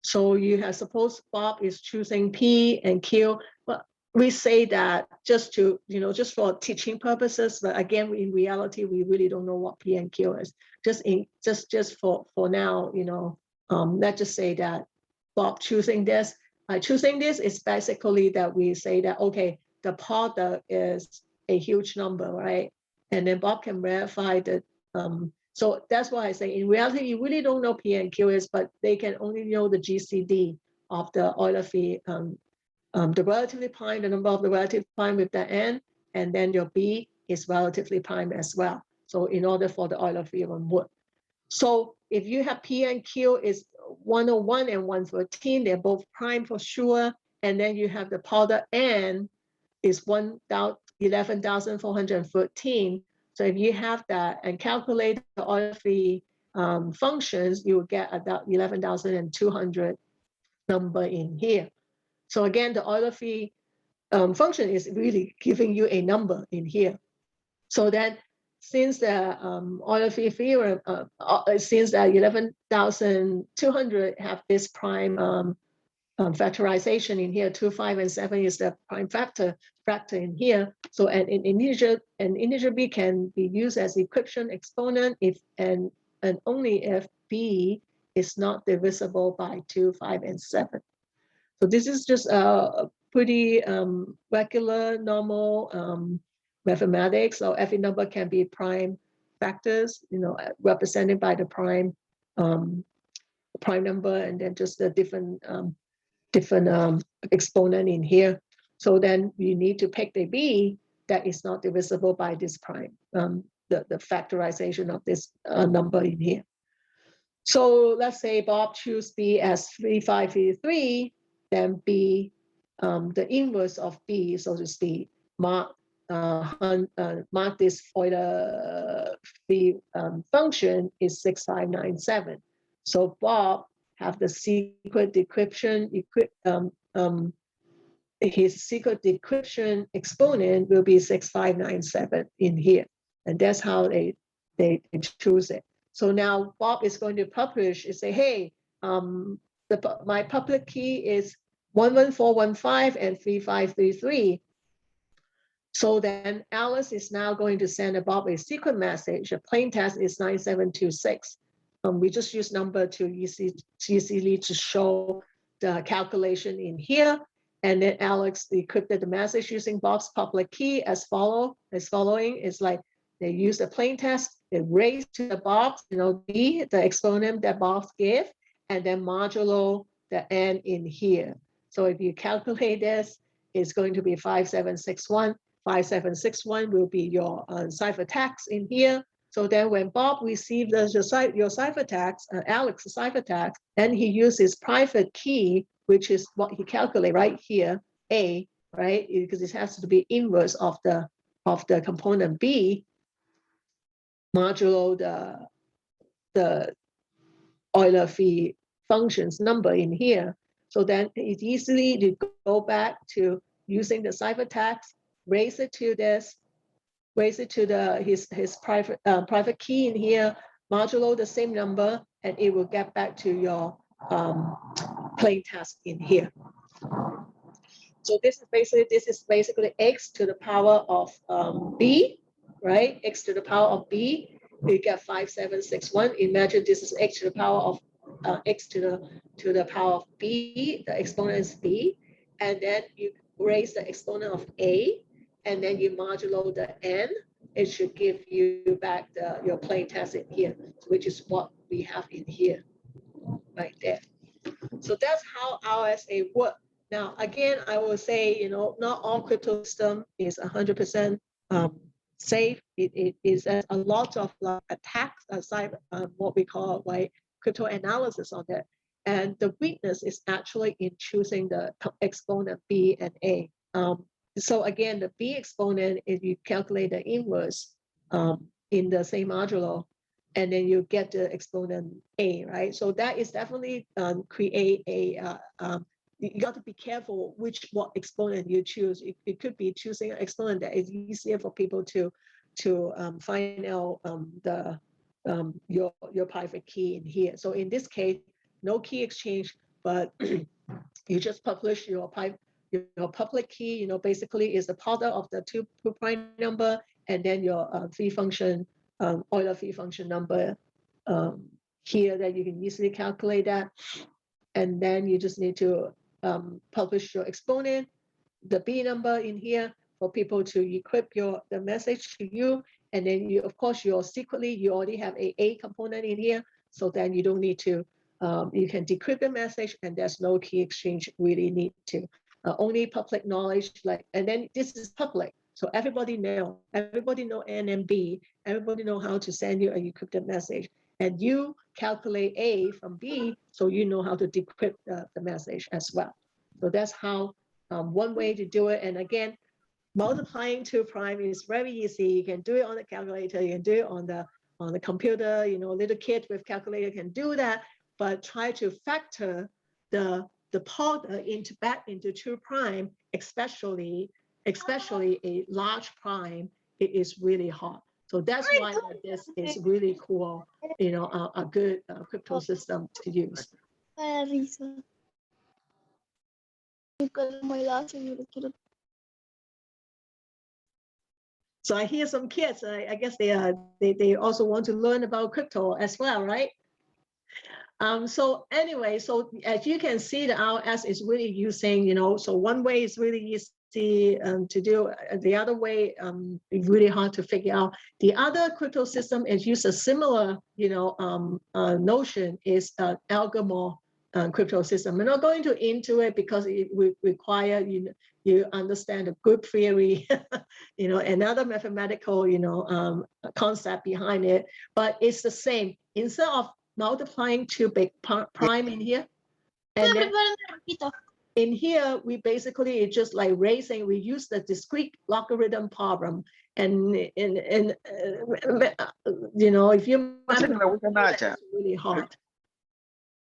So you have, suppose Bob is choosing P and Q. Well, we say that just to, just for teaching purposes, but again, in reality, we really don't know what P and Q is. Just for now, let's just say that Bob choosing this. Choosing this is basically that we say that, okay, the product is a huge number, right? And then Bob can verify that. So that's why I say in reality, you really don't know P and Q is, but they can only know the GCD of the Euler theorem, the relatively prime, the number of the relative prime with the N, and then your B is relatively prime as well. So in order for the Euler theorem work. So if you have P and Q is 101 and 113, they're both prime for sure. And then you have the product N is 11,413. So if you have that and calculate the Euler functions, you will get about 11,200 number in here. So again, the Euler function is really giving you a number in here. So then, since the Euler theorem, since the 11,200 have this prime factorization in here, 2, 5, and 7 is the prime factor in here. So an integer b can be used as equation exponent if and only if b is not divisible by 2, 5, and 7. So this is just a pretty regular, normal mathematics. So every number can be prime factors, represented by the prime number, and then just the different exponent in here. So then you need to pick the b that is not divisible by this prime, the factorization of this number in here. So let's say Bob choose b as 3533, then b, the inverse of b, so to speak, mark this Euler function is 6597. So Bob have the secret decryption, his secret decryption exponent will be 6597 in here. And that's how they choose it. So now Bob is going to publish and say, hey, my public key is 11415 and 3533. So then Alice is now going to send Bob a secret message. The plain text is 9726. We just use number to easily to show the calculation in here. And then Alex decrypted the message using Bob's public key as following. It's like they use the plain text, they raise to the box, B, the exponent that Bob gave, and then modulo the N in here. So if you calculate this, it's going to be 5761. 5761 will be your ciphertext in here. So then when Bob receives your ciphertext, Alex's ciphertext, then he uses private key which is what he calculated right here, A, right? Because it has to be inverse of the component B modulo the Euler phi functions number in here. So then it's easily to go back to using the ciphertext, raise it to this, raise it to his private key in here, modulo the same number, and it will get back to your plain text in here. So this is basically x to the power of b, right? X to the power of b, you get 5761. Imagine this is x to the power of x to the power of b. The exponent is b, and then you raise the exponent of a, and then you modulo the n. It should give you back your plain text in here, which is what we have in here, right there. So that's how RSA works. Now, again, I will say, not all crypto system is 100% safe. It is a lot of attacks, what we call crypto analysis on that. And the weakness is actually in choosing the exponent B and A. So again, the B exponent, if you calculate the inverse in the same modulo, and then you get the exponent A, right? So that is definitely create a, you got to be careful what exponent you choose. It could be choosing an exponent that is easier for people to find out your private key in here. So in this case, no key exchange, but you just publish your public key, basically is the product of the two prime number and then your phi function, Euler phi function number here that you can easily calculate that. And then you just need to publish your exponent, the B number in here for people to encrypt the message to you. And then you, of course, secretly, you already have a component in here. So then you don't need to, you can decrypt the message and there's no key exchange really need to. Only public knowledge, and then this is public. So everybody know N and B, everybody know how to send you a encrypted message. And you calculate A from B, so you know how to decrypt the message as well. So that's how one way to do it. And again, multiplying 2 prime is very easy. You can do it on the calculator, you can do it on the computer, little kid with calculator can do that, but try to factor the product back into 2 prime, especially a large prime, it is really hard. So that's why this is really cool, a good crypto system to use. So I hear some kids, I guess they also want to learn about crypto as well, right? So anyway, so as you can see, the RS is really using, so one way is really easy to do. The other way, it's really hard to figure out. The other crypto system is use a similar, notion is algorithm crypto system. We're not going into it because it would require you understand the group theory, another mathematical, concept behind it. But it's the same. Instead of multiplying 2 big prime in here, and then in here we basically it's just like raising. We use the discrete logarithm problem, and if you it's really hard.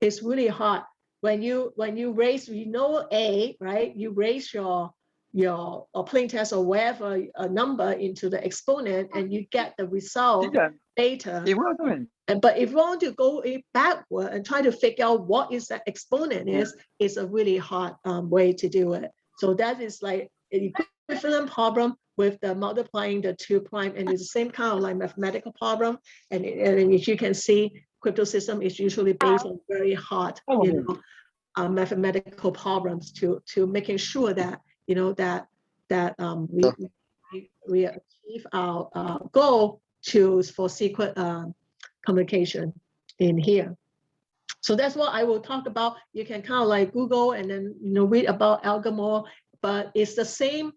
It's really hard when you raise, A, right? You raise your plain text or whatever number into the exponent, and you get the result beta. But if you want to go backward and try to figure out what is that exponent is a really hard way to do it. So that is like an equivalent problem with the multiplying the 2 prime, and it's the same kind of like mathematical problem. And as you can see, crypto system is usually based on very hard, mathematical problems to making sure that we achieve our goal for secret communication in here. So that's what I will talk about. You can kind of like Google and then read about algorithm, but it's the same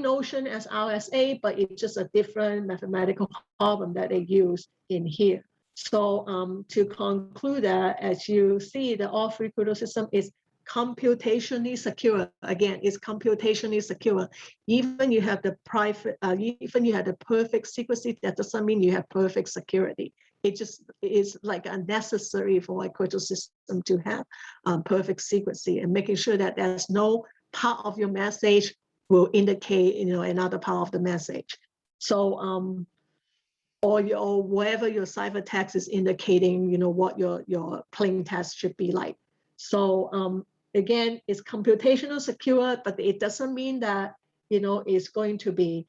notion as RSA, but it's just a different mathematical problem that they use in here. So to conclude that, as you see, the all-free crypto system is computationally secure. Again, it's computationally secure. Even you have the private, even you have the perfect secrecy, that doesn't mean you have perfect security. It just is like unnecessary for a crypto system to have perfect secrecy, and making sure that there's no part of your message will indicate, another part of the message. So, or wherever your ciphertext is indicating, what your plain text should be like. So again, it's computational secure, but it doesn't mean that it's going to be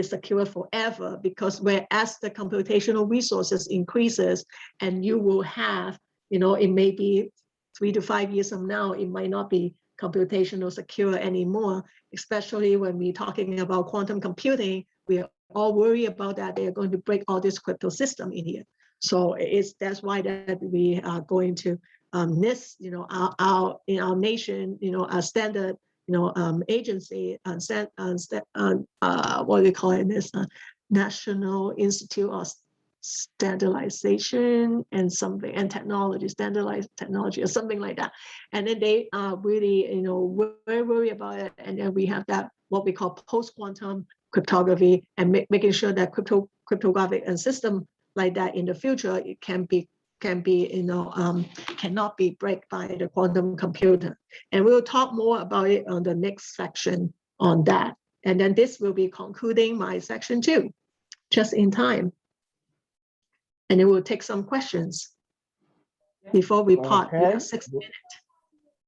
secure forever, because whereas the computational resources increases, and you will have, it may be 3 to 5 years from now, it might not be computational secure anymore, especially when we're talking about quantum computing. We're all worried about that they're going to break all this crypto system in here. So that's why that we are going to NIST, in our nation, a standard, agency, what do they call it? This National Institute of Standardization and technology, standardized technology, or something like that. And then they are really, very worried about it. And then we have that what we call post-quantum cryptography, and making sure that cryptographic and system like that in the future, it cannot be break by the quantum computer. And we'll talk more about it on the next section on that. And then this will be concluding my section 2, just in time. And it will take some questions before we part. Okay. We have 6 minutes.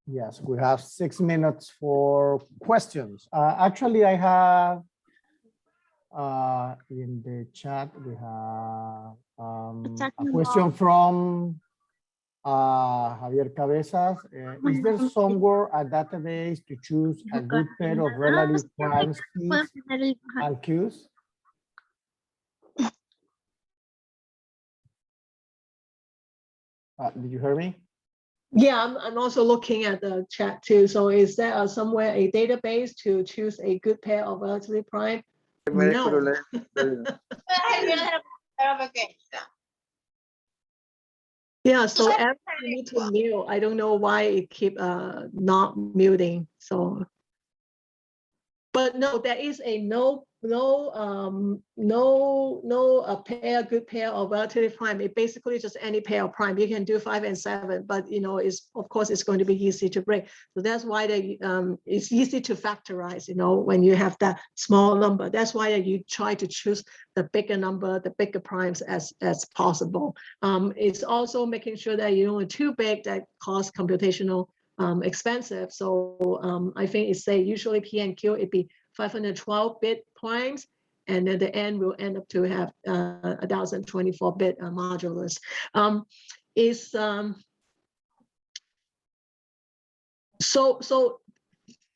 Yes, we have 6 minutes for questions. Actually, I have in the chat, we have a question from Javier Cabezas. Is there somewhere a database to choose a good pair of relative primes, keys, and Qs? Did you hear me? Yeah, I'm also looking at the chat too. So is there somewhere a database to choose a good pair of relatively prime? No. Yeah, so every you need to mute. I don't know why it keep not muting. So, but no, there is a no pair, good pair of relatively prime. It basically just any pair of prime. You can do 5 and 7, but of course it's going to be easy to break. So that's why it's easy to factorize. When you have that small number, that's why you try to choose the bigger number, the bigger primes as possible. It's also making sure that you don't are too big that costs computational expensive. So I think it's usually P and Q, it'd be 512-bit primes, and then the N will end up to have 1024-bit modulus. So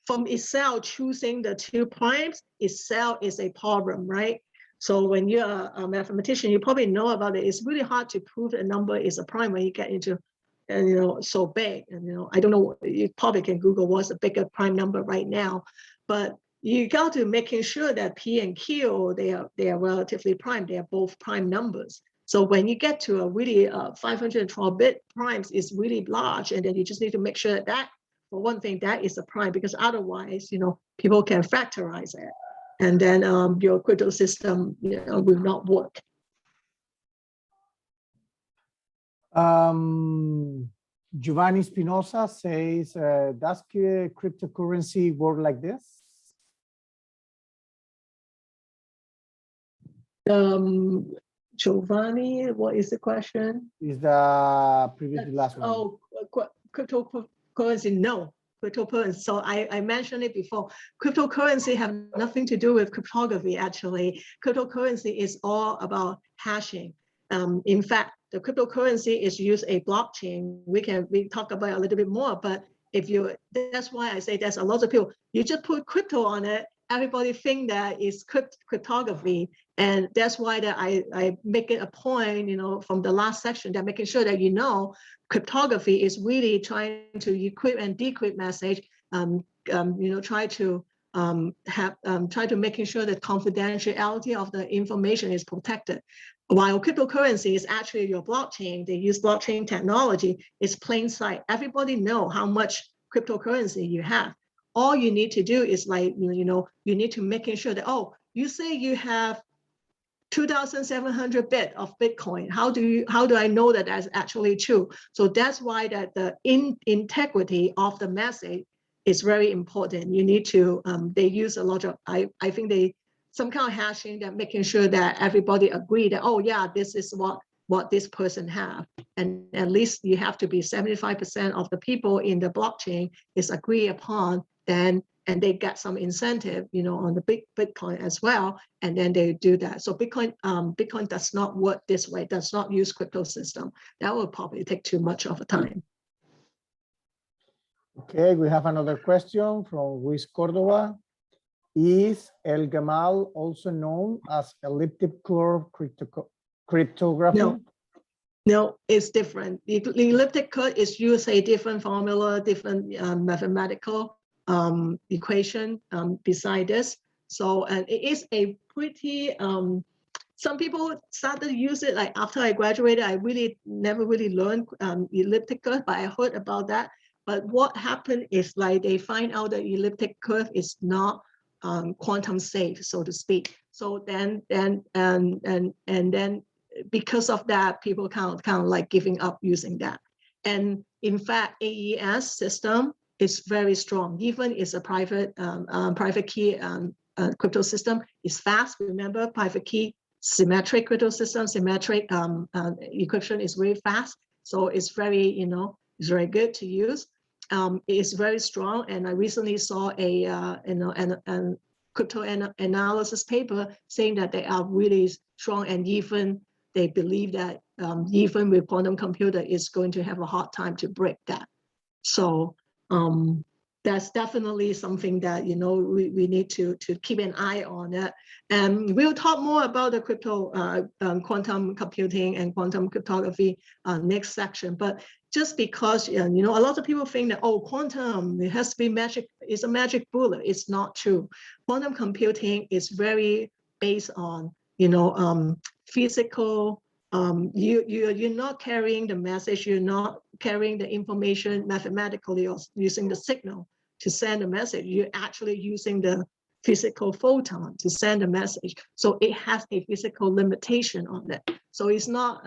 from itself, choosing the 2 primes itself is a problem, right? So when you're a mathematician, you probably know about it. It's really hard to prove a number is a prime when you get into so big. And I don't know, you probably can Google what's a bigger prime number right now, but you got to making sure that P and Q, they are relatively prime. They are both prime numbers. So when you get to a really 512-bit primes is really large, and then you just need to make sure that for one thing, that is a prime, because otherwise, people can factorize it, and then your crypto system, will not work. Giovanni Spinoza says, does cryptocurrency work like this? Giovanni, what is the question? Is the last one? Oh, cryptocurrency, no. Cryptocurrency. So I mentioned it before. Cryptocurrency have nothing to do with cryptography, actually. Cryptocurrency is all about hashing. In fact, the cryptocurrency is use a blockchain. We talk about it a little bit more, but that's why I say there's a lot of people, you just put crypto on it, everybody think that is cryptography. And that's why that I make it a point, from the last section, that making sure that cryptography is really trying to encrypt and decrypt message, try to try to making sure that confidentiality of the information is protected. While cryptocurrency is actually your blockchain, they use blockchain technology, it's plain sight. Everybody know how much cryptocurrency you have. All you need to do is like, you need to making sure that, oh, you say you have 2,700 bit of Bitcoin. How do I know that that's actually true? So that's why that the integrity of the message is very important. You need to, they use a lot of, I think some kind of hashing that making sure that everybody agree that, oh yeah, this is what this person have. And at least you have to be 75% of the people in the blockchain is agree upon, then, and they get some incentive, on the big Bitcoin as well. And then they do that. So Bitcoin does not work this way, does not use crypto system. That will probably take too much of a time. Okay, we have another question from Luis Cordova. Is El Gamal also known as elliptic curve cryptography? No, it's different. The elliptic curve is use a different formula, different mathematical equation beside this. So, and it is a pretty, some people started to use it like after I graduated. I really never really learned elliptic curve, but I heard about that. But what happened is like they find out that elliptic curve is not quantum safe, so to speak. So then because of that, people kind of like giving up using that. And in fact, AES system is very strong. Even it's a private key crypto system. It's fast. Remember, private key symmetric crypto system, symmetric encryption is very fast. So it's very, it's very good to use. It's very strong. And I recently saw a crypto analysis paper saying that they are really strong, and even they believe that even with quantum computer is going to have a hard time to break that. So that's definitely something that we need to keep an eye on it. And we'll talk more about the crypto quantum computing and quantum cryptography next section. But just because a lot of people think that, oh, quantum, it has to be magic, it's a magic bullet. It's not true. Quantum computing is very based on physical. You're not carrying the message, you're not carrying the information mathematically or using the signal to send a message. You're actually using the physical photon to send a message. So it has a physical limitation on it. So it's not,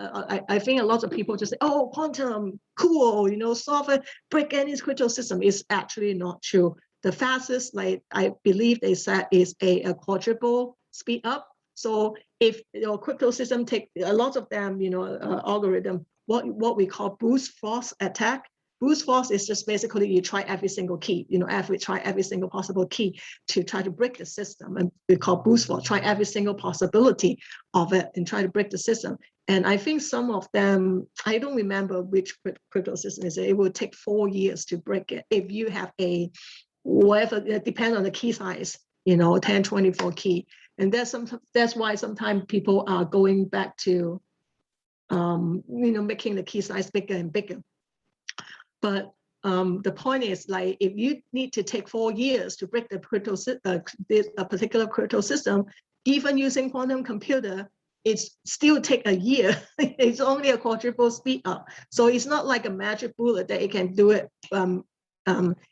I think a lot of people just say, oh, quantum, cool, solve it, break any crypto system. It's actually not true. The fastest, like I believe they said, is a quadruple speed up. So if your crypto system take a lot of them, algorithm, what we call brute force attack. Brute force is just basically you try every single key, try every single possible key to try to break the system. And we call brute force, try every single possibility of it and try to break the system. And I think some of them, I don't remember which crypto system is it. It will take 4 years to break it. If you have a, whatever, it depends on the key size, 10, 24 key. And that's why sometimes people are going back to, making the key size bigger and bigger. But the point is, like, if you need to take 4 years to break the a particular crypto system, even using quantum computer, it's still take a year. It's only a quadruple speed up. So it's not like a magic bullet that it can do it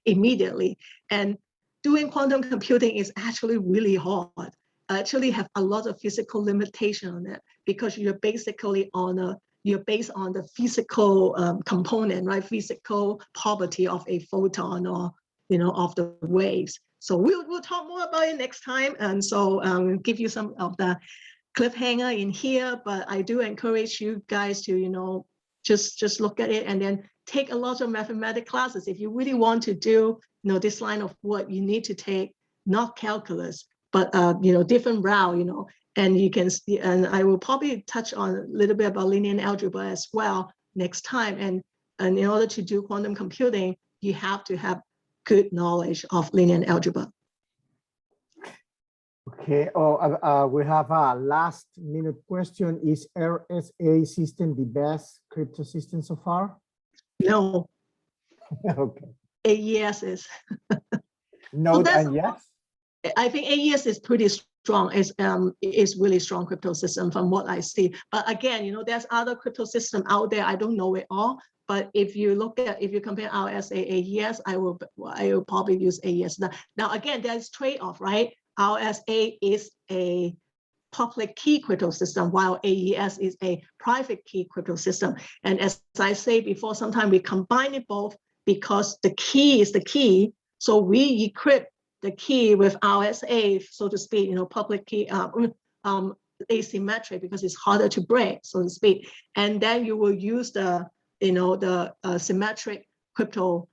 immediately. And doing quantum computing is actually really hard. Actually have a lot of physical limitation on it, because you're basically you're based on the physical component, right? Physical property of a photon or, of the waves. So we'll talk more about it next time. And so give you some of the cliffhanger in here, but I do encourage you guys to, just look at it and then take a lot of mathematics classes. If you really want to do, this line of work, you need to take not calculus, but different route, and you can see, and I will probably touch on a little bit about linear algebra as well next time. And in order to do quantum computing, you have to have good knowledge of linear algebra. Okay. We have a last minute question. Is RSA system the best crypto system so far? No. Okay. AES is. No, and yes. I think AES is pretty strong. It's really strong crypto system from what I see. But again, you know, there's other crypto system out there. I don't know it all. But if you compare RSA AES, I will probably use AES. Now again, there's trade-off, right? RSA is a public key crypto system, while AES is a private key crypto system. And as I say before, sometimes we combine it both because the key is the key. So we encrypt the key with RSA, so to speak, you know, public key, asymmetric, because it's harder to break, so to speak. And then you will use the, you know, the symmetric crypto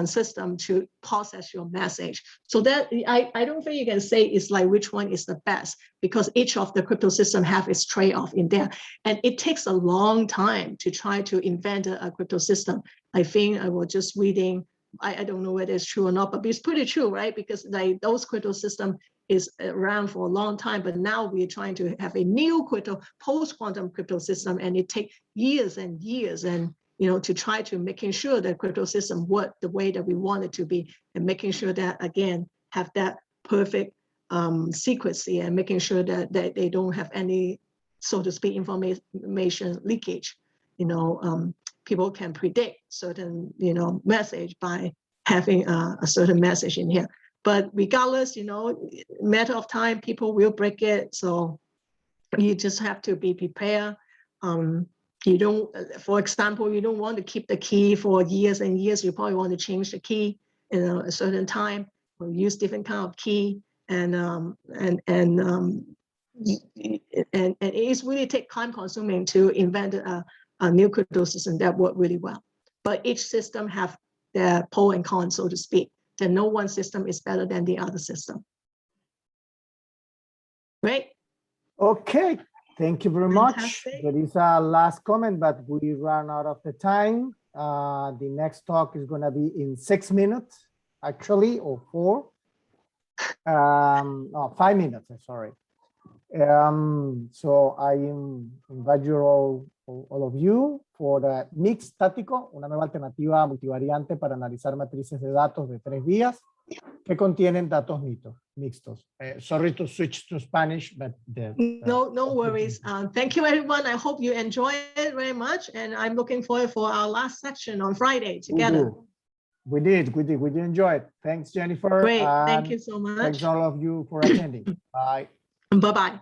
system to process your message. So that I don't think you can say it's like which one is the best, because each of the crypto system have its trade-off in there. And it takes a long time to try to invent a crypto system. I think I was just reading, I don't know whether it's true or not, but it's pretty true, right? Because like those crypto system is around for a long time, but now we're trying to have a new crypto, post-quantum crypto system, and it takes years and years, and you know, to try to making sure that crypto system work the way that we want it to be, and making sure that again have that perfect secrecy, and making sure that they don't have any, so to speak, information leakage. You know, people can predict certain, you know, message by having a certain message in here. But regardless, you know, matter of time, people will break it. So you just have to be prepared. You don't, for example, you don't want to keep the key for years and years. You probably want to change the key in a certain time, or use different kind of key. And it is really take time consuming to invent a new crypto system that work really well. But each system have their pros and cons, so to speak. Then no one system is better than the other system. Right? Okay, thank you very much. Fantastic. There is a last comment, but we ran out of the time. The next talk is going to be in 6 minutes, actually, or 4. No, 5 minutes, I'm sorry. So I invite you all of you for the Mix Tático, una nueva alternativa multivariante para analizar matrices de datos de 3 vías que contienen datos mixtos. Sorry to switch to Spanish, but no worries. Thank you, everyone. I hope you enjoy it very much, and I'm looking forward for our last section on Friday together. We did enjoy it. Thanks, Jennifer. Great. Thank you so much. Thanks all of you for attending. Bye. Bye-bye.